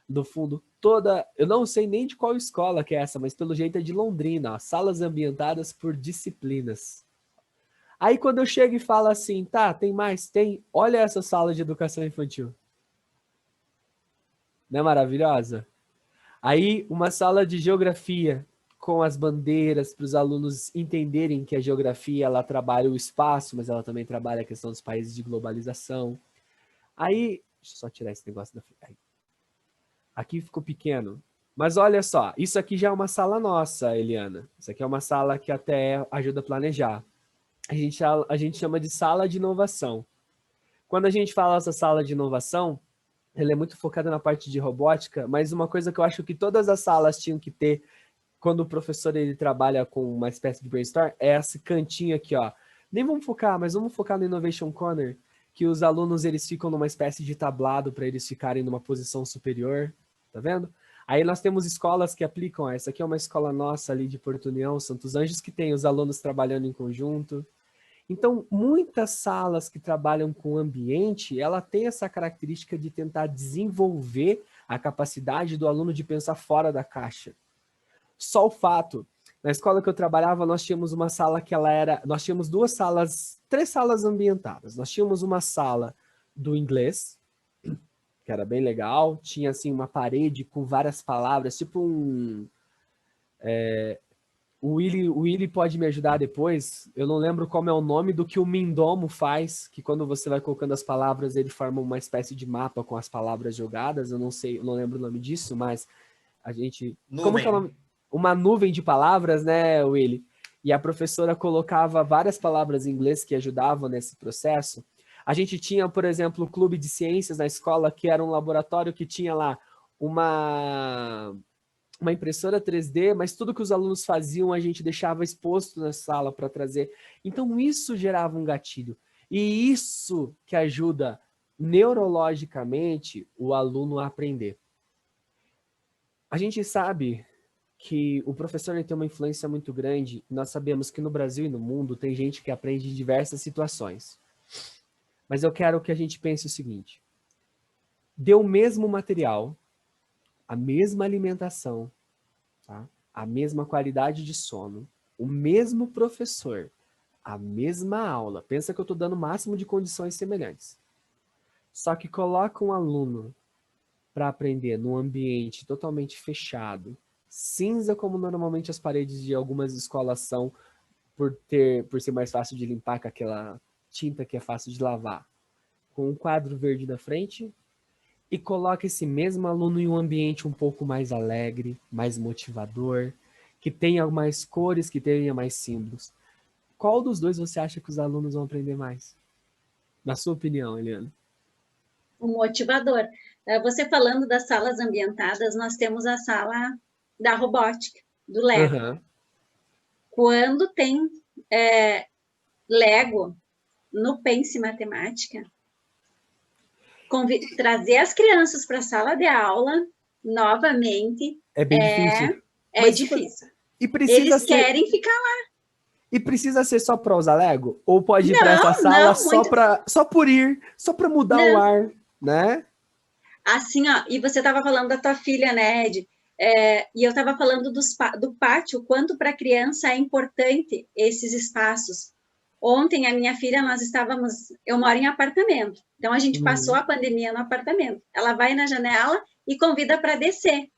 Speaker 2: no fundo, toda... Eu não sei nem de qual escola que é essa, mas pelo jeito é de Londrina, ó, salas ambientadas por disciplinas. Aí quando eu chego e falo assim, tá, tem mais? Tem. Olha essa sala de educação infantil. Não é maravilhosa? Aí uma sala de geografia, com as bandeiras, para os alunos entenderem que a geografia, ela trabalha o espaço, mas ela também trabalha a questão dos países de globalização. Aí, deixa eu só tirar esse negócio da frente. Aqui ficou pequeno. Mas olha só, isso aqui já é uma sala nossa, Eliana. Isso aqui é uma sala que até ajuda a planejar. A gente chama de sala de inovação. Quando a gente fala essa sala de inovação, ela é muito focada na parte de robótica, mas uma coisa que eu acho que todas as salas tinham que ter quando o professor ele trabalha com uma espécie de brainstorm, é esse cantinho aqui, ó. Nem vamos focar, mas vamos focar no Innovation Corner, que os alunos eles ficam numa espécie de tablado para eles ficarem numa posição superior, tá vendo? Aí nós temos escolas que aplicam, essa aqui é uma escola nossa ali de Porto União, Santos Anjos, que tem os alunos trabalhando em conjunto. Então, muitas salas que trabalham com ambiente, ela tem essa característica de tentar desenvolver a capacidade do aluno de pensar fora da caixa. Só o fato, na escola que eu trabalhava, nós tínhamos uma sala que ela era, nós tínhamos três salas ambientadas. Nós tínhamos uma sala do inglês, que era bem legal, tinha assim uma parede com várias palavras, tipo o Willy pode me ajudar depois, eu não lembro como é o nome do que o Mindomo faz, que quando você vai colocando as palavras, ele forma uma espécie de mapa com as palavras jogadas, eu não sei, eu não lembro o nome disso, mas a gente...
Speaker 1: Nuvem.
Speaker 2: Como que é o nome? Uma nuvem de palavras, né, Willy? E a professora colocava várias palavras em inglês que ajudavam nesse processo. A gente tinha, por exemplo, o clube de ciências na escola, que era um laboratório que tinha lá uma impressora 3D, mas tudo que os alunos faziam a gente deixava exposto na sala para trazer. Então isso gerava um gatilho. E isso que ajuda neurologicamente o aluno a aprender. A gente sabe que o professor tem uma influência muito grande. Nós sabemos que no Brasil e no mundo tem gente que aprende em diversas situações. Mas eu quero que a gente pense o seguinte. Dê o mesmo material, a mesma alimentação, tá? A mesma qualidade de sono, o mesmo professor, a mesma aula. Pensa que eu estou dando o máximo de condições semelhantes. Só que coloca um aluno para aprender num ambiente totalmente fechado, cinza como normalmente as paredes de algumas escolas são, por ser mais fácil de limpar com aquela tinta que é fácil de lavar, com um quadro verde na frente, e coloca esse mesmo aluno em um ambiente um pouco mais alegre, mais motivador, que tenha mais cores, que tenha mais símbolos. Qual dos dois você acha que os alunos vão aprender mais? Na sua opinião, Eliana?
Speaker 3: O motivador. Você falando das salas ambientadas, nós temos a sala da robótica, do Lego.
Speaker 2: Uhum.
Speaker 3: Quando tem Lego no Pense Matemática, trazer as crianças para a sala de aula novamente
Speaker 2: é bem difícil.
Speaker 3: É difícil.
Speaker 2: E precisa
Speaker 3: Eles querem ficar lá.
Speaker 2: E precisa ser só para usar Lego? Ou pode ir para essa
Speaker 3: Não,
Speaker 2: sala
Speaker 3: não,
Speaker 2: só por ir, só para mudar o
Speaker 3: Não.
Speaker 2: ar, né?
Speaker 3: Assim, ó, e você estava falando da tua filha, né, Ed? E eu estava falando do pátio, o quanto para a criança é importante esses espaços. Ontem, a minha filha, eu moro em apartamento, então a gente passou a pandemia no apartamento. Ela vai na janela e convida para descer,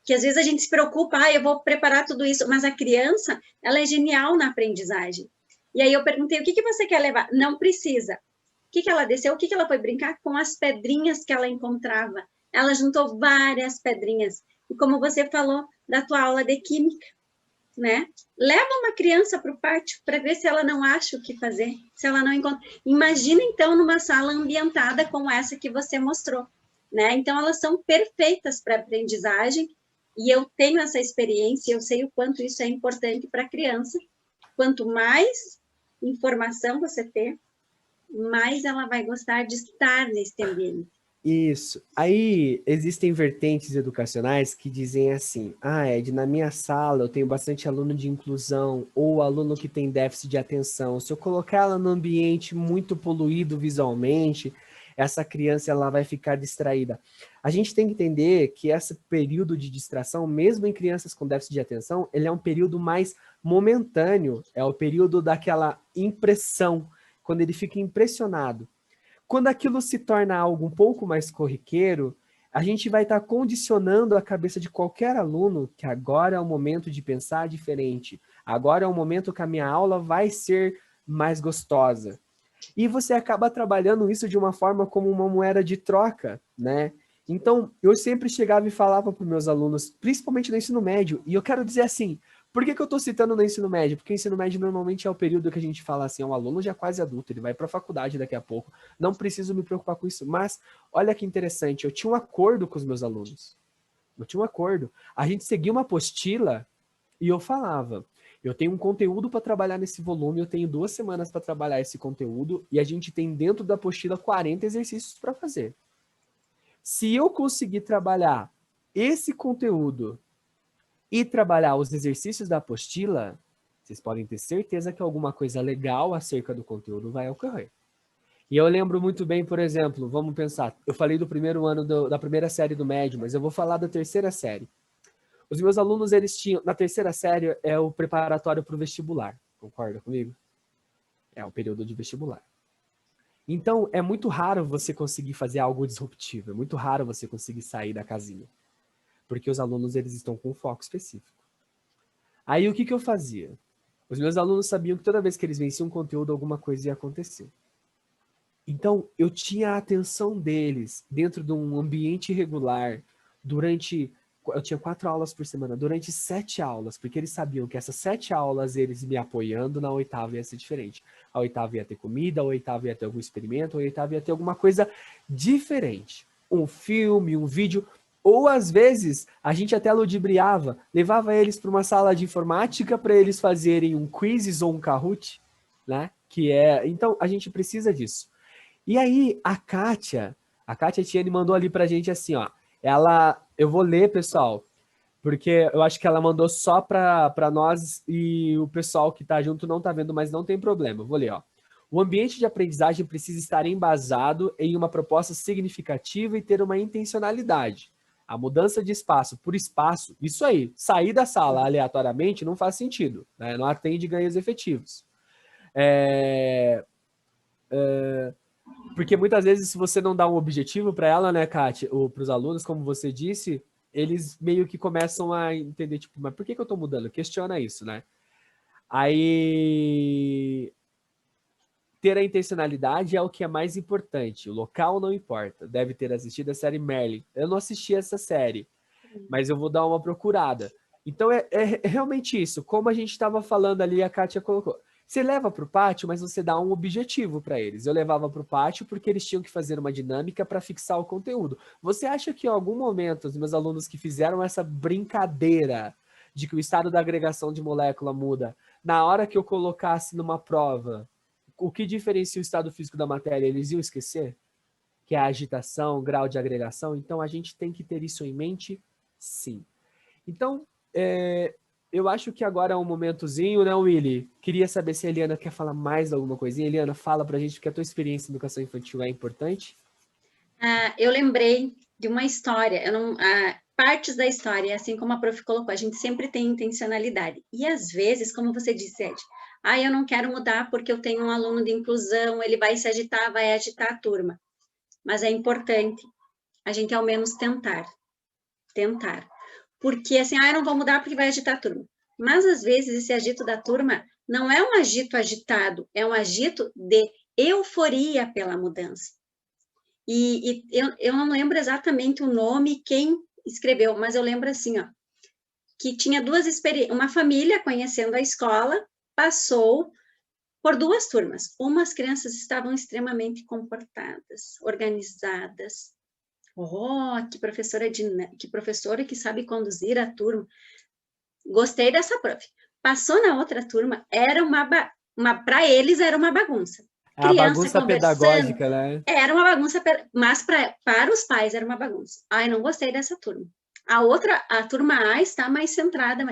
Speaker 3: que às vezes a gente se preocupa, eu vou preparar tudo isso, mas a criança, ela é genial na aprendizagem. E aí eu perguntei, o que você quer levar? Não precisa. O que ela desceu? O que ela foi brincar? Com as pedrinhas que ela encontrava. Ela juntou várias pedrinhas. E como você falou da tua aula de química, né? Leva uma criança para o pátio para ver se ela não acha o que fazer, se ela não encontra. Imagina, então, numa sala ambientada como essa que você mostrou, né? Então, elas são perfeitas para aprendizagem e eu tenho essa experiência, eu sei o quanto isso é importante para a criança. Quanto mais informação você ter, mais ela vai gostar de estar nesse ambiente.
Speaker 2: Isso. Aí existem vertentes educacionais que dizem assim: Ed, na minha sala eu tenho bastante aluno de inclusão ou aluno que tem déficit de atenção. Se eu colocar ela num ambiente muito poluído visualmente, essa criança ela vai ficar distraída. A gente tem que entender que esse período de distração, mesmo em crianças com déficit de atenção, ele é um período mais momentâneo, é o período daquela impressão, quando ele fica impressionado. Quando aquilo se torna algo um pouco mais corriqueiro, a gente vai estar condicionando a cabeça de qualquer aluno que agora é o momento de pensar diferente. Agora é o momento que a minha aula vai ser mais gostosa. E você acaba trabalhando isso de uma forma como uma moeda de troca, né? Então, eu sempre chegava e falava para os meus alunos, principalmente no ensino médio, e eu quero dizer assim, por que eu estou citando no ensino médio? Porque o ensino médio normalmente é o período que a gente fala assim, é um aluno já quase adulto, ele vai para a faculdade daqui a pouco, não preciso me preocupar com isso. Mas, olha que interessante, eu tinha um acordo com os meus alunos. Eu tinha um acordo. A gente seguia uma apostila e eu falava, eu tenho um conteúdo para trabalhar nesse volume, eu tenho 2 semanas para trabalhar esse conteúdo e a gente tem dentro da apostila 40 exercícios para fazer. Se eu conseguir trabalhar esse conteúdo e trabalhar os exercícios da apostila, vocês podem ter certeza que alguma coisa legal acerca do conteúdo vai ocorrer. E eu lembro muito bem, por exemplo, vamos pensar, eu falei do primeiro ano da primeira série do médio, mas eu vou falar da terceira série. Os meus alunos, eles tinham, na terceira série é o preparatório para o vestibular, concorda comigo? É o período de vestibular. Então, é muito raro você conseguir fazer algo disruptivo, é muito raro você conseguir sair da casinha, porque os alunos, eles estão com um foco específico. Aí, o que eu fazia? Os meus alunos sabiam que toda vez que eles venciam um conteúdo, alguma coisa ia acontecer. Então, eu tinha a atenção deles dentro de um ambiente regular eu tinha 4 aulas por semana, durante 7 aulas, porque eles sabiam que essas 7 aulas, eles me apoiando, na 8ª ia ser diferente. A 8ª ia ter comida, a 8ª ia ter algum experimento, a 8ª ia ter alguma coisa diferente. Um filme, um vídeo, ou às vezes a gente até ludibriava, levava eles para uma sala de informática para eles fazerem um quizzes ou um Kahoot, né? Então, a gente precisa disso. E aí, a Kátia Tiene mandou ali pra gente assim, ó. Eu vou ler, pessoal, porque eu acho que ela mandou só para nós e o pessoal que tá junto não tá vendo, mas não tem problema. Eu vou ler, ó. O ambiente de aprendizagem precisa estar embasado em uma proposta significativa e ter uma intencionalidade. A mudança de espaço por espaço, isso aí, sair da sala aleatoriamente não faz sentido, né? Não atende ganhos efetivos. Porque muitas vezes, se você não dá um objetivo para ela, né, Kátia, ou para os alunos, como você disse, eles meio que começam a entender, tipo, mas por que eu estou mudando? Questiona isso, né? Aí, ter a intencionalidade é o que é mais importante. O local não importa. Deve ter assistido a série Merlin. Eu não assisti essa série, mas eu vou dar uma procurada. Então, é realmente isso. Como a gente estava falando ali, a Kátia colocou. Você leva para o pátio, mas você dá um objetivo para eles. Eu levava para o pátio porque eles tinham que fazer uma dinâmica para fixar o conteúdo. Você acha que em algum momento os meus alunos que fizeram essa brincadeira de que o estado da agregação de molécula muda, na hora que eu colocasse numa prova, o que diferencia o estado físico da matéria, eles iam esquecer? Que é a agitação, grau de agregação. Então, a gente tem que ter isso em mente, sim. Então, eu acho que agora é um momentozinho, né, Willy? Queria saber se a Eliana quer falar mais alguma coisinha. Eliana, fala pra gente, porque a tua experiência em educação infantil é importante.
Speaker 3: Eu lembrei de uma história, partes da história, assim como a prof colocou, a gente sempre tem intencionalidade. E às vezes, como você disse, Ed, eu não quero mudar porque eu tenho um aluno de inclusão, ele vai se agitar, vai agitar a turma. Mas é importante a gente ao menos tentar. Porque assim, eu não vou mudar porque vai agitar a turma. Mas às vezes esse agito da turma não é um agito agitado, é um agito de euforia pela mudança. E eu não lembro exatamente o nome, quem escreveu, mas eu lembro assim, ó, que tinha uma família conhecendo a escola, passou por 2 turmas. Umas crianças estavam extremamente comportadas, organizadas. Que professora que sabe conduzir a turma. Gostei dessa prof. Passou na outra turma, era para eles era uma bagunça.
Speaker 2: A bagunça pedagógica, né?
Speaker 3: Era uma bagunça, mas para os pais era uma bagunça. Não gostei dessa turma. A turma A está mais centrada.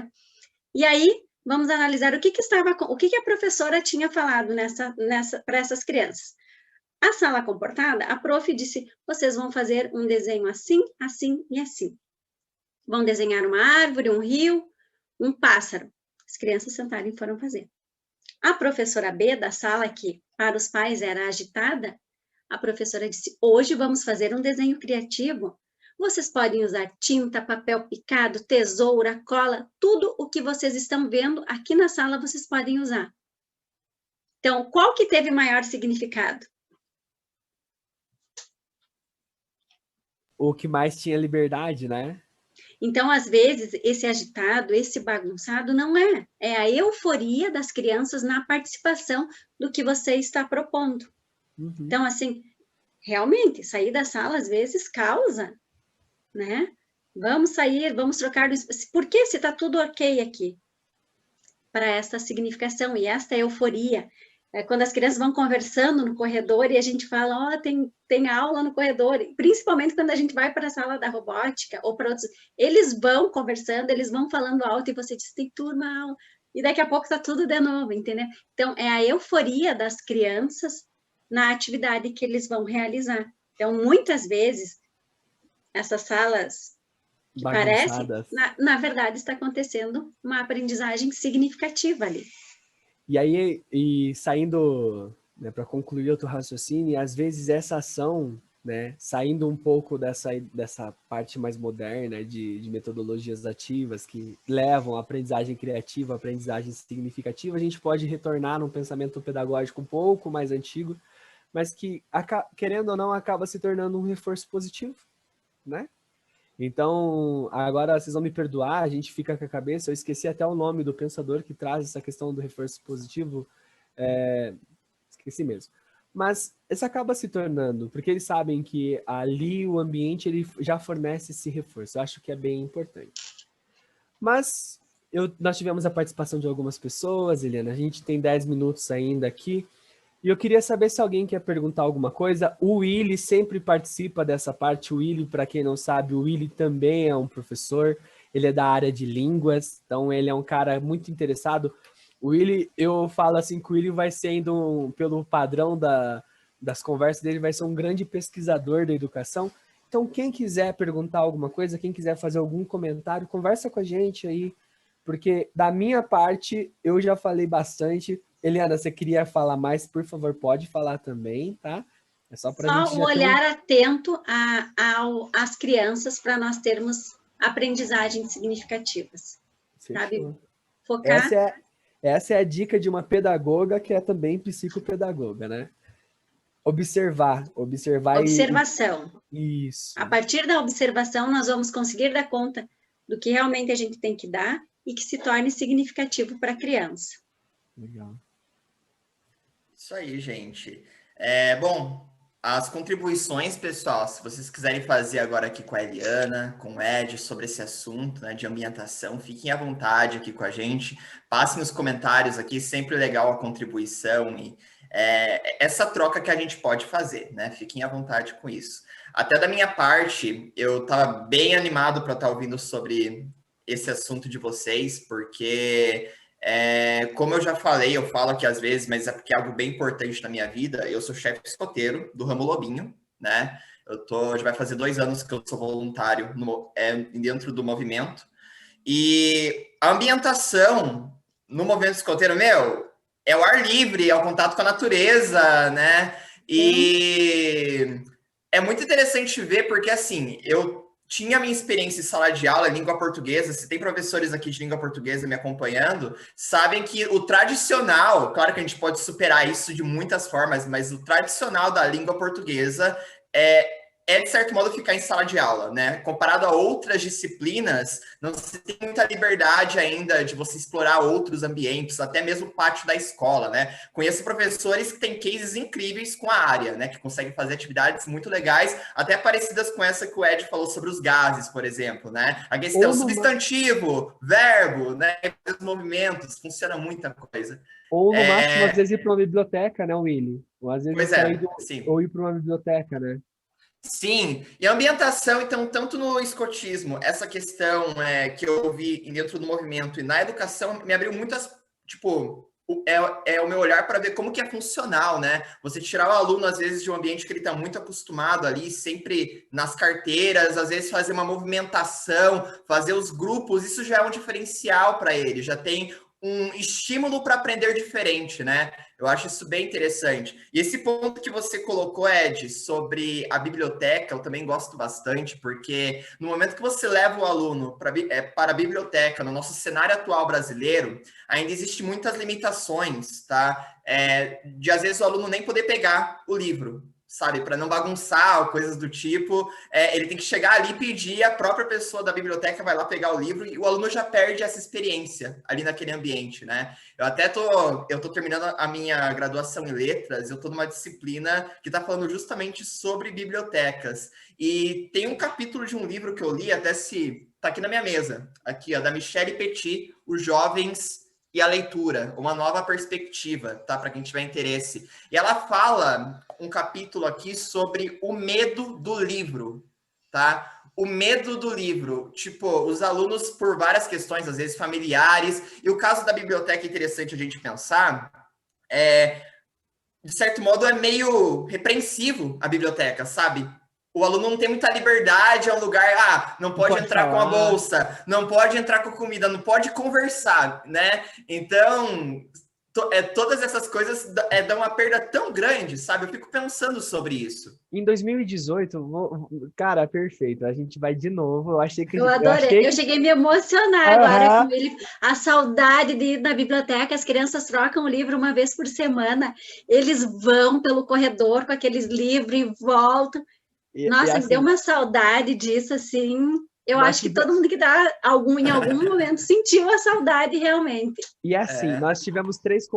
Speaker 3: E aí, vamos analisar o que a professora tinha falado para essas crianças. A sala comportada, a prof disse, vocês vão fazer um desenho assim, assim e assim. Vão desenhar uma árvore, um rio, um pássaro. As crianças sentaram e foram fazer. A professora B da sala, que para os pais era agitada, a professora disse, hoje vamos fazer um desenho criativo. Vocês podem usar tinta, papel picado, tesoura, cola, tudo o que vocês estão vendo aqui na sala vocês podem usar. Então, qual que teve maior significado?
Speaker 2: O que mais tinha liberdade, né?
Speaker 3: Então, às vezes, esse agitado, esse bagunçado, não é. É a euforia das crianças na participação do que você está propondo. Uhum. Então, assim, realmente, sair da sala, às vezes, causa, né? Vamos sair, vamos trocar... Por que se está tudo ok aqui? Para essa significação e esta euforia. Quando as crianças vão conversando no corredor e a gente fala, tem aula no corredor, principalmente quando a gente vai para a sala da robótica ou para outros, eles vão conversando, eles vão falando alto e você diz, tem turma, aula, e daqui a pouco está tudo de novo, entendeu? Então, é a euforia das crianças na atividade que eles vão realizar. Então, muitas vezes, essas salas que parecem, na verdade, está acontecendo uma aprendizagem significativa ali.
Speaker 2: E aí, saindo, né, para concluir o teu raciocínio, às vezes essa ação, né, saindo um pouco dessa parte mais moderna de metodologias ativas que levam a aprendizagem criativa, a aprendizagem significativa, a gente pode retornar num pensamento pedagógico um pouco mais antigo, mas que, querendo ou não, acaba se tornando um reforço positivo, né? Então, agora vocês vão me perdoar, a gente fica com a cabeça, eu esqueci até o nome do pensador que traz essa questão do reforço positivo, esqueci mesmo. Mas isso acaba se tornando, porque eles sabem que ali o ambiente ele já fornece esse reforço, eu acho que é bem importante. Mas nós tivemos a participação de algumas pessoas, Eliana, a gente tem 10 minutos ainda aqui, e eu queria saber se alguém quer perguntar alguma coisa. O Willy sempre participa dessa parte. O Willy, para quem não sabe, o Willy também é um professor. Ele é da área de línguas, então ele é um cara muito interessado. O Willy, eu falo assim que o Willy vai sendo, pelo padrão das conversas dele, vai ser um grande pesquisador da educação. Então, quem quiser perguntar alguma coisa, quem quiser fazer algum comentário, conversa com a gente aí, porque da minha parte, eu já falei bastante. Eliana, você queria falar mais? Por favor, pode falar também, tá? É só para a gente
Speaker 3: um olhar atento às crianças para nós termos aprendizagens significativas.
Speaker 2: Fechou.
Speaker 3: Sabe? Focar.
Speaker 2: Essa é a dica de uma pedagoga que é também psicopedagoga, né? Observar.
Speaker 3: Observação.
Speaker 2: Isso.
Speaker 3: A partir da observação, nós vamos conseguir dar conta do que realmente a gente tem que dar e que se torne significativo para a criança.
Speaker 2: Legal.
Speaker 1: Isso aí, gente. Bom, as contribuições, pessoal, se vocês quiserem fazer agora aqui com a Eliana, com o Ed, sobre esse assunto, né, de ambientação, fiquem à vontade aqui com a gente. Passem nos comentários aqui, sempre legal a contribuição e essa troca que a gente pode fazer, né? Fiquem à vontade com isso. Até da minha parte, eu estava bem animado para estar ouvindo sobre esse assunto de vocês, porque, como eu já falei, eu falo aqui às vezes, mas é porque é algo bem importante na minha vida. Eu sou chefe escoteiro do Ramo Lobinho, né? Já vai fazer 2 anos que eu sou voluntário dentro do movimento. E a ambientação no movimento escoteiro, é o ar livre, é o contato com a natureza, né? E é muito interessante ver, porque assim, eu tinha a minha experiência em sala de aula, língua portuguesa. Se tem professores aqui de língua portuguesa me acompanhando, sabem que o tradicional, claro que a gente pode superar isso de muitas formas, mas o tradicional da língua portuguesa de certo modo, ficar em sala de aula, né? Comparado a outras disciplinas, não se tem muita liberdade ainda de você explorar outros ambientes, até mesmo o pátio da escola, né? Conheço professores que têm cases incríveis com a área, né? Que conseguem fazer atividades muito legais, até parecidas com essa que o Ed falou sobre os gases, por exemplo, né? A questão substantivo, verbo, né? Os movimentos, funciona muita coisa.
Speaker 2: Ou no máximo, às vezes, ir para uma biblioteca, né, Willy? Ou às vezes
Speaker 1: sim.
Speaker 2: ou ir para uma biblioteca, né?
Speaker 1: Sim, e a ambientação, então, tanto no escotismo, essa questão que eu vi dentro do movimento e na educação, me abriu muitas, tipo, é o meu olhar para ver como que é funcional, né? Você tirar o aluno, às vezes, de um ambiente que ele está muito acostumado ali, sempre nas carteiras, às vezes fazer uma movimentação, fazer os grupos, isso já é um diferencial para ele, já tem um estímulo para aprender diferente, né? Eu acho isso bem interessante. E esse ponto que você colocou, Ed, sobre a biblioteca, eu também gosto bastante, porque no momento que você leva o aluno para a biblioteca, no nosso cenário atual brasileiro, ainda existem muitas limitações, tá? De às vezes o aluno nem poder pegar o livro, sabe, para não bagunçar ou coisas do tipo, ele tem que chegar ali e pedir, a própria pessoa da biblioteca vai lá pegar o livro e o aluno já perde essa experiência ali naquele ambiente, né? Eu tô terminando a minha graduação em letras, eu tô numa disciplina que está falando justamente sobre bibliotecas, e tem um capítulo de um livro que eu li, até se tá aqui na minha mesa, aqui, ó, da Michelle Petit, Os Jovens e a Leitura, uma nova perspectiva, tá? Para quem tiver interesse. E ela fala um capítulo aqui sobre o medo do livro, tá? O medo do livro, tipo, os alunos, por várias questões, às vezes familiares, e o caso da biblioteca é interessante a gente pensar, de certo modo, é meio repreensivo a biblioteca, sabe? O aluno não tem muita liberdade, é um lugar, não pode entrar com a bolsa, não pode entrar com comida, não pode conversar, né? Então, todas essas coisas dão uma perda tão grande, sabe? Eu fico pensando sobre isso.
Speaker 2: Em 2018, cara, perfeito. A gente vai de novo. Eu achei que
Speaker 3: eu adorei. Eu cheguei a me emocionar agora com ele. A saudade de ir na biblioteca. As crianças trocam o livro uma vez por semana. Eles vão pelo corredor com aqueles livros e voltam. Nossa, me deu uma saudade disso, assim. Eu acho que todo mundo que dá em algum momento sentiu a saudade realmente.
Speaker 2: E assim, nós tivemos três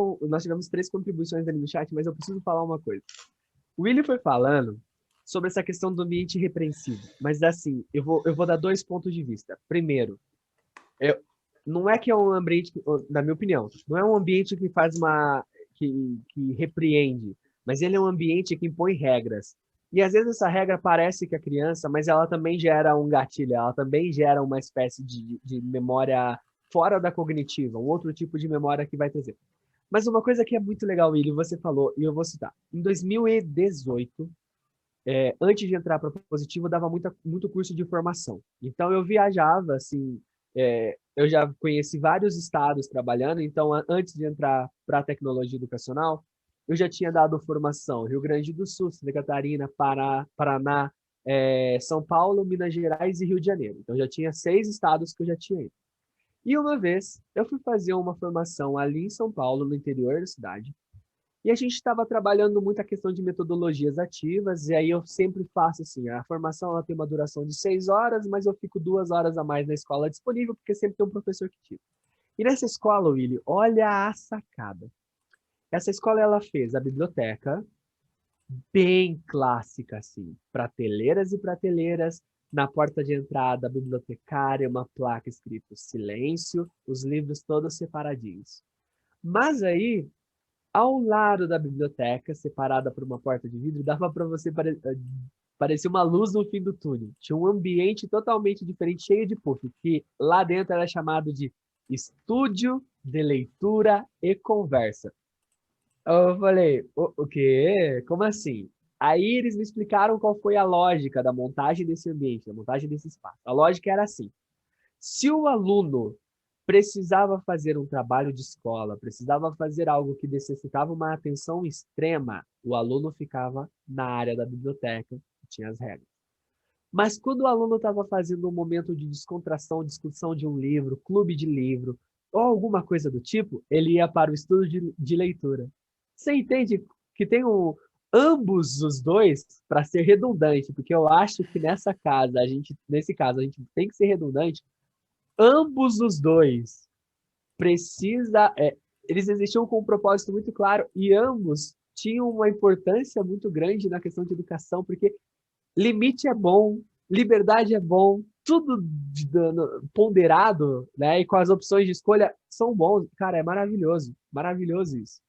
Speaker 2: contribuições ali no chat, mas eu preciso falar uma coisa. O Willy foi falando sobre essa questão do ambiente repreensivo, mas assim, eu vou dar 2 pontos de vista. Primeiro, não é que é um ambiente, na minha opinião, não é um ambiente que faz que repreende, mas ele é um ambiente que impõe regras. E às vezes essa regra parece que é criança, mas ela também gera um gatilho, ela também gera uma espécie de memória fora da cognitiva, um outro tipo de memória que vai trazer. Mas uma coisa que é muito legal, Willy, você falou, e eu vou citar. Em 2018, antes de entrar para a Positivo, eu dava muito curso de formação. Então, eu viajava, assim, eu já conheci vários estados trabalhando, então, antes de entrar para a tecnologia educacional, eu já tinha dado formação Rio Grande do Sul, Santa Catarina, Paraná, São Paulo, Minas Gerais e Rio de Janeiro. Então, já tinha 6 estados que eu já tinha ido. E uma vez, eu fui fazer uma formação ali em São Paulo, no interior da cidade, e a gente estava trabalhando muito a questão de metodologias ativas, e aí eu sempre faço assim, a formação ela tem uma duração de 6 horas, mas eu fico 2 horas a mais na escola disponível, porque sempre tem um professor que tira. E nessa escola, Willy, olha a sacada. Essa escola, ela fez a biblioteca, bem clássica, assim, prateleiras e prateleiras, na porta de entrada, a bibliotecária, uma placa escrito silêncio, os livros todos separadinhos. Mas aí, ao lado da biblioteca, separada por uma porta de vidro, dava para você parecia uma luz no fim do túnel. Tinha um ambiente totalmente diferente, cheio de puff, que lá dentro era chamado de estúdio de leitura e conversa. Eu falei, o quê? Como assim? Aí eles me explicaram qual foi a lógica da montagem desse ambiente, da montagem desse espaço. A lógica era assim: se o aluno precisava fazer um trabalho de escola, precisava fazer algo que necessitava uma atenção extrema, o aluno ficava na área da biblioteca, que tinha as regras. Mas quando o aluno estava fazendo um momento de descontração, discussão de um livro, clube de livro, ou alguma coisa do tipo, ele ia para o estudo de leitura. Você entende que tem ambos os dois para ser redundante, porque eu acho que nesse caso, a gente tem que ser redundante. Ambos os dois eles existiam com um propósito muito claro e ambos tinham uma importância muito grande na questão de educação, porque limite é bom, liberdade é bom, tudo ponderado, né? E com as opções de escolha são bons. Cara, é maravilhoso, maravilhoso isso.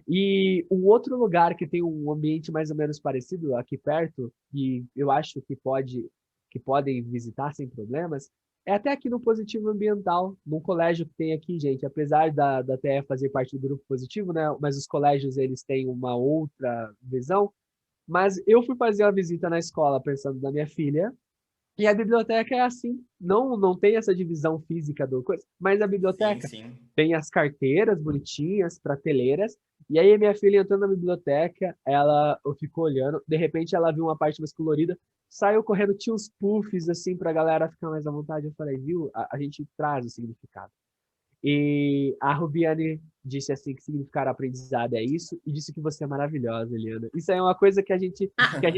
Speaker 2: E um outro lugar que tem um ambiente mais ou menos parecido aqui perto, e eu acho que podem visitar sem problemas, é até aqui no Positivo Ambiental, num colégio que tem aqui, gente. Apesar da TE fazer parte do grupo Positivo, né? Mas os colégios, eles têm uma outra visão. Mas eu fui fazer uma visita na escola pensando na minha filha, e a biblioteca é assim. Não tem essa divisão física do coisa, mas a biblioteca tem as carteiras bonitinhas, prateleiras, e aí minha filha entrou na biblioteca, ela ficou olhando, de repente ela viu uma parte mais colorida, saiu correndo, tinha uns puffs assim pra galera ficar mais à vontade. Eu falei, viu? A gente traz o significado. E a Rubiane disse assim que significar aprendizado é isso, e disse que você é maravilhosa, Eliana. Isso é uma coisa que a gente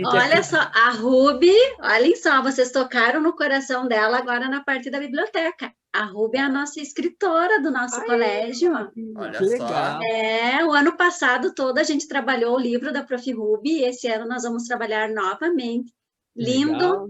Speaker 3: olha só, a Rubi, olhem só, vocês tocaram no coração dela agora na parte da biblioteca. A Rubi é a nossa escritora do nosso colégio.
Speaker 1: Olha
Speaker 2: que legal.
Speaker 3: O ano passado todo a gente trabalhou o livro da Prof. Rubi, e esse ano nós vamos trabalhar novamente. Lindo.
Speaker 1: Legal.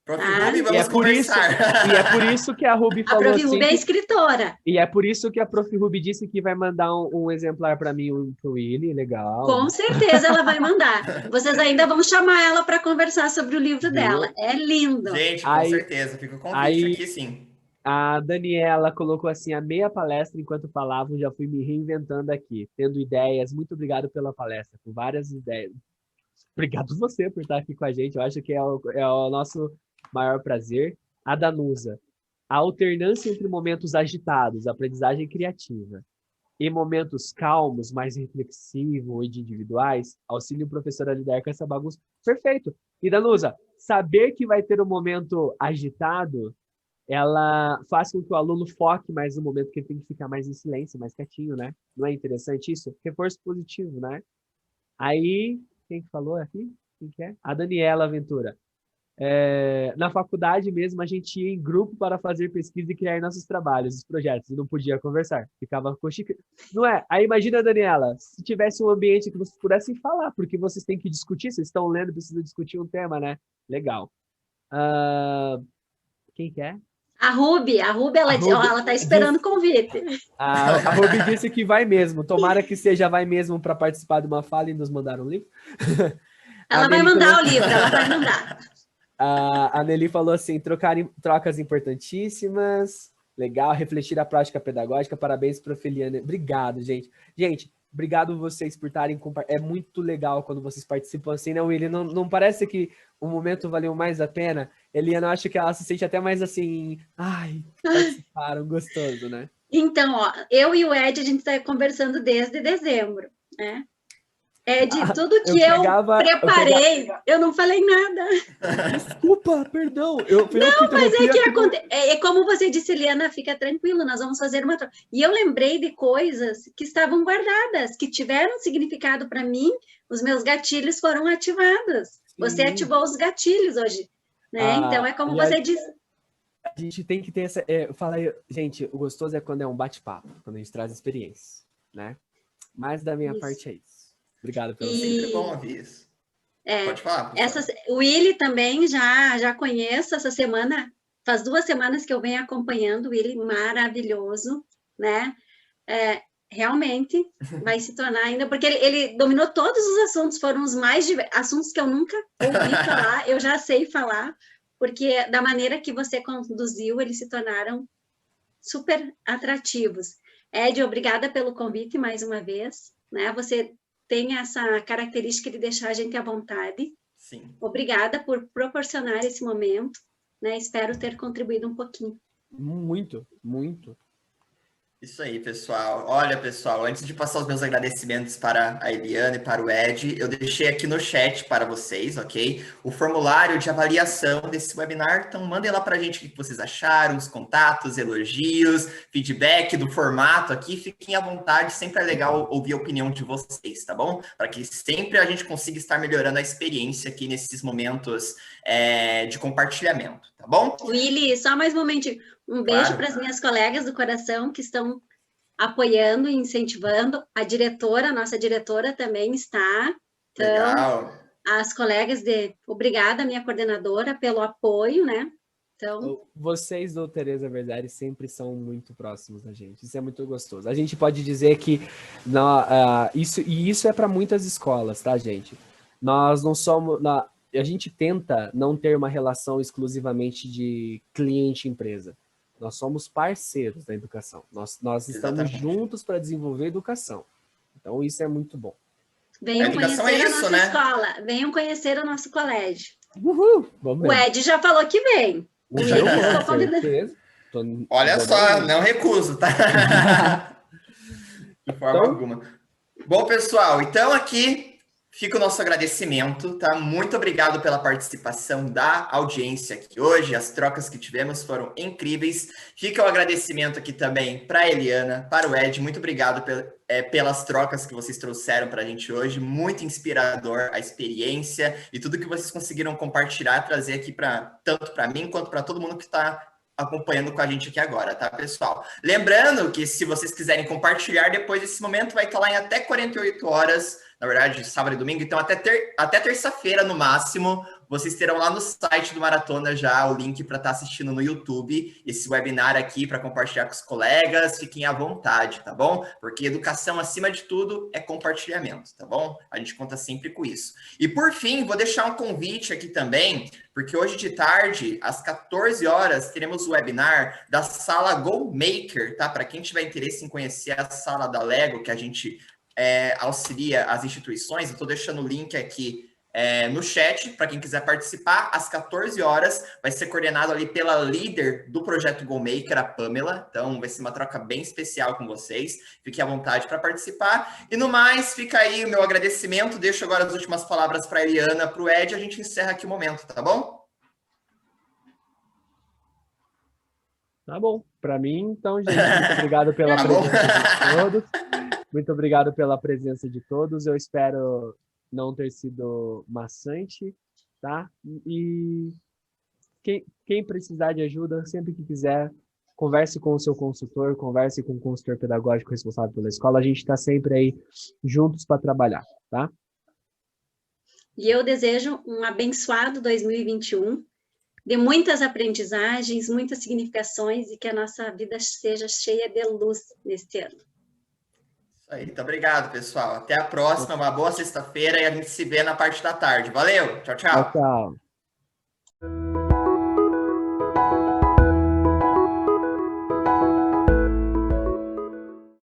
Speaker 1: Prof. Rubi, vamos conversar.
Speaker 2: E é por isso que a Rubi falou assim...
Speaker 3: A Prof. Rubi é escritora.
Speaker 2: E é por isso que a Prof. Rubi disse que vai mandar um exemplar para mim, pro Willy, legal.
Speaker 3: Com certeza ela vai mandar. Vocês ainda vão chamar ela para conversar sobre o livro dela. É lindo.
Speaker 1: Gente, com certeza. Fica o convite aqui, sim.
Speaker 2: A Daniela colocou assim, amei a palestra enquanto falavam, já fui me reinventando aqui, tendo ideias. Muito obrigado pela palestra, com várias ideias. Obrigado você por estar aqui com a gente. Eu acho que é o nosso maior prazer. A Danusa, a alternância entre momentos agitados, aprendizagem criativa, e momentos calmos, mais reflexivos e individuais, auxilia o professor a lidar com essa bagunça. Perfeito. E Danusa, saber que vai ter um momento agitado, ela faz com que o aluno foque mais no momento que ele tem que ficar mais em silêncio, mais quietinho, né? Não é interessante isso? Reforço positivo, né? Aí, quem que falou aqui? Quem que é? A Daniela Ventura. Na faculdade mesmo, a gente ia em grupo para fazer pesquisa e criar nossos trabalhos, os projetos, e não podia conversar. Ficava com xícara. Não é? Aí imagina, Daniela, se tivesse um ambiente que vocês pudessem falar, porque vocês têm que discutir, vocês estão lendo, precisam discutir um tema, né? Legal. Quem que é?
Speaker 3: A Rubi, ela tá esperando o convite.
Speaker 2: A Rubi disse que vai mesmo. Tomara que seja vai mesmo para participar de uma fala e nos mandar um livro.
Speaker 3: Ela vai mandar o livro, ela vai mandar.
Speaker 2: A Nelly falou assim, trocas importantíssimas, legal, refletir a prática pedagógica, parabéns, Prof. Eliana. Obrigado, gente. Gente, obrigado vocês por estarem compartilhando. É muito legal quando vocês participam assim, né, Willy? Não parece que o momento valeu mais a pena? Eliana, eu acho que ela se sente até mais assim, participaram, gostoso, né?
Speaker 3: Então, ó, eu e o Ed, a gente está conversando desde dezembro, né? De tudo que eu preparei, eu não falei nada.
Speaker 2: Desculpa, perdão.
Speaker 3: Mas é que acontece. É como você disse, Eliana, fica tranquilo, nós vamos fazer uma troca. E eu lembrei de coisas que estavam guardadas, que tiveram significado para mim, os meus gatilhos foram ativados. Sim. Você ativou os gatilhos hoje, né? Então, é como você disse.
Speaker 2: A gente tem que ter essa... gente, o gostoso é quando é um bate-papo, quando a gente traz experiências, né? Mas da minha parte é isso. Obrigado pelo
Speaker 1: sempre bom ouvir isso. Pode falar.
Speaker 3: O Willy também já conheço essa semana. Faz 2 semanas que eu venho acompanhando o Willy, maravilhoso, né? realmente vai se tornar ainda, porque ele dominou todos os assuntos, foram os mais assuntos que eu nunca ouvi falar, eu já sei falar, porque da maneira que você conduziu, eles se tornaram super atrativos. Ed, obrigada pelo convite mais uma vez, né? Você tem essa característica de deixar a gente à vontade.
Speaker 1: Sim.
Speaker 3: Obrigada por proporcionar esse momento, né? Espero ter contribuído um pouquinho.
Speaker 2: Muito, muito.
Speaker 1: Isso aí, pessoal. Olha, pessoal, antes de passar os meus agradecimentos para a Eliana e para o Ed, eu deixei aqui no chat para vocês, ok? O formulário de avaliação desse webinar. Então, mandem lá para a gente o que vocês acharam, os contatos, elogios, feedback do formato aqui. Fiquem à vontade, sempre é legal ouvir a opinião de vocês, tá bom? Para que sempre a gente consiga estar melhorando a experiência aqui nesses momentos de compartilhamento, tá bom?
Speaker 3: Willy, só mais um momentinho. Um beijo para as minhas colegas do coração que estão apoiando e incentivando. A diretora, a nossa diretora também está. Então,
Speaker 1: legal.
Speaker 3: As colegas obrigada, minha coordenadora, pelo apoio, né? Então,
Speaker 2: vocês do Tereza Verdade sempre são muito próximos da gente. Isso é muito gostoso. A gente pode dizer que isso é para muitas escolas, tá, gente? Nós não somos... a gente tenta não ter uma relação exclusivamente de cliente-empresa. Nós somos parceiros da educação. Nós estamos juntos para desenvolver educação. Então, isso é muito bom.
Speaker 3: Venham conhecer a nossa escola. Venham conhecer o nosso colégio.
Speaker 2: Uhul, vamos ver.
Speaker 3: O Ed já falou que vem.
Speaker 1: Olha só, não recuso, tá? De forma alguma. Bom, pessoal, então aqui fica o nosso agradecimento, tá? Muito obrigado pela participação da audiência aqui hoje. As trocas que tivemos foram incríveis. Fica o agradecimento aqui também para a Eliana, para o Ed. Muito obrigado pelas trocas que vocês trouxeram para a gente hoje. Muito inspirador a experiência e tudo que vocês conseguiram compartilhar, trazer aqui tanto para mim quanto para todo mundo que está acompanhando com a gente aqui agora, tá, pessoal? Lembrando que se vocês quiserem compartilhar depois desse momento, vai estar lá em até 48 horas, na verdade, sábado e domingo, então até terça-feira no máximo, vocês terão lá no site do Maratona já o link para estar assistindo no YouTube esse webinar aqui para compartilhar com os colegas. Fiquem à vontade, tá bom? Porque educação, acima de tudo, é compartilhamento, tá bom? A gente conta sempre com isso. E por fim, vou deixar um convite aqui também, porque hoje de tarde, às 14 horas, teremos o webinar da Sala Go Maker, tá? Para quem tiver interesse em conhecer a sala da Lego, que a gente auxilia as instituições, eu estou deixando o link aqui no chat, para quem quiser participar, às 14 horas, vai ser coordenado ali pela líder do projeto Go Maker, a Pamela, então vai ser uma troca bem especial com vocês, fiquem à vontade para participar, e no mais, fica aí o meu agradecimento, deixo agora as últimas palavras para a Eliana, para o Ed, a gente encerra aqui o momento, tá bom?
Speaker 2: Tá bom, para mim, então, gente, muito obrigado pela presença de todos, muito obrigado pela presença de todos, eu espero não ter sido maçante, tá? E quem precisar de ajuda, sempre que quiser, converse com o seu consultor, converse com o consultor pedagógico responsável pela escola, a gente está sempre aí juntos para trabalhar, tá?
Speaker 3: E eu desejo um abençoado 2021, de muitas aprendizagens, muitas significações e que a nossa vida seja cheia de luz neste ano.
Speaker 1: Isso aí, muito obrigado, pessoal. Até a próxima, uma boa sexta-feira e a gente se vê na parte da tarde. Valeu, tchau, tchau.
Speaker 2: Tchau, tchau.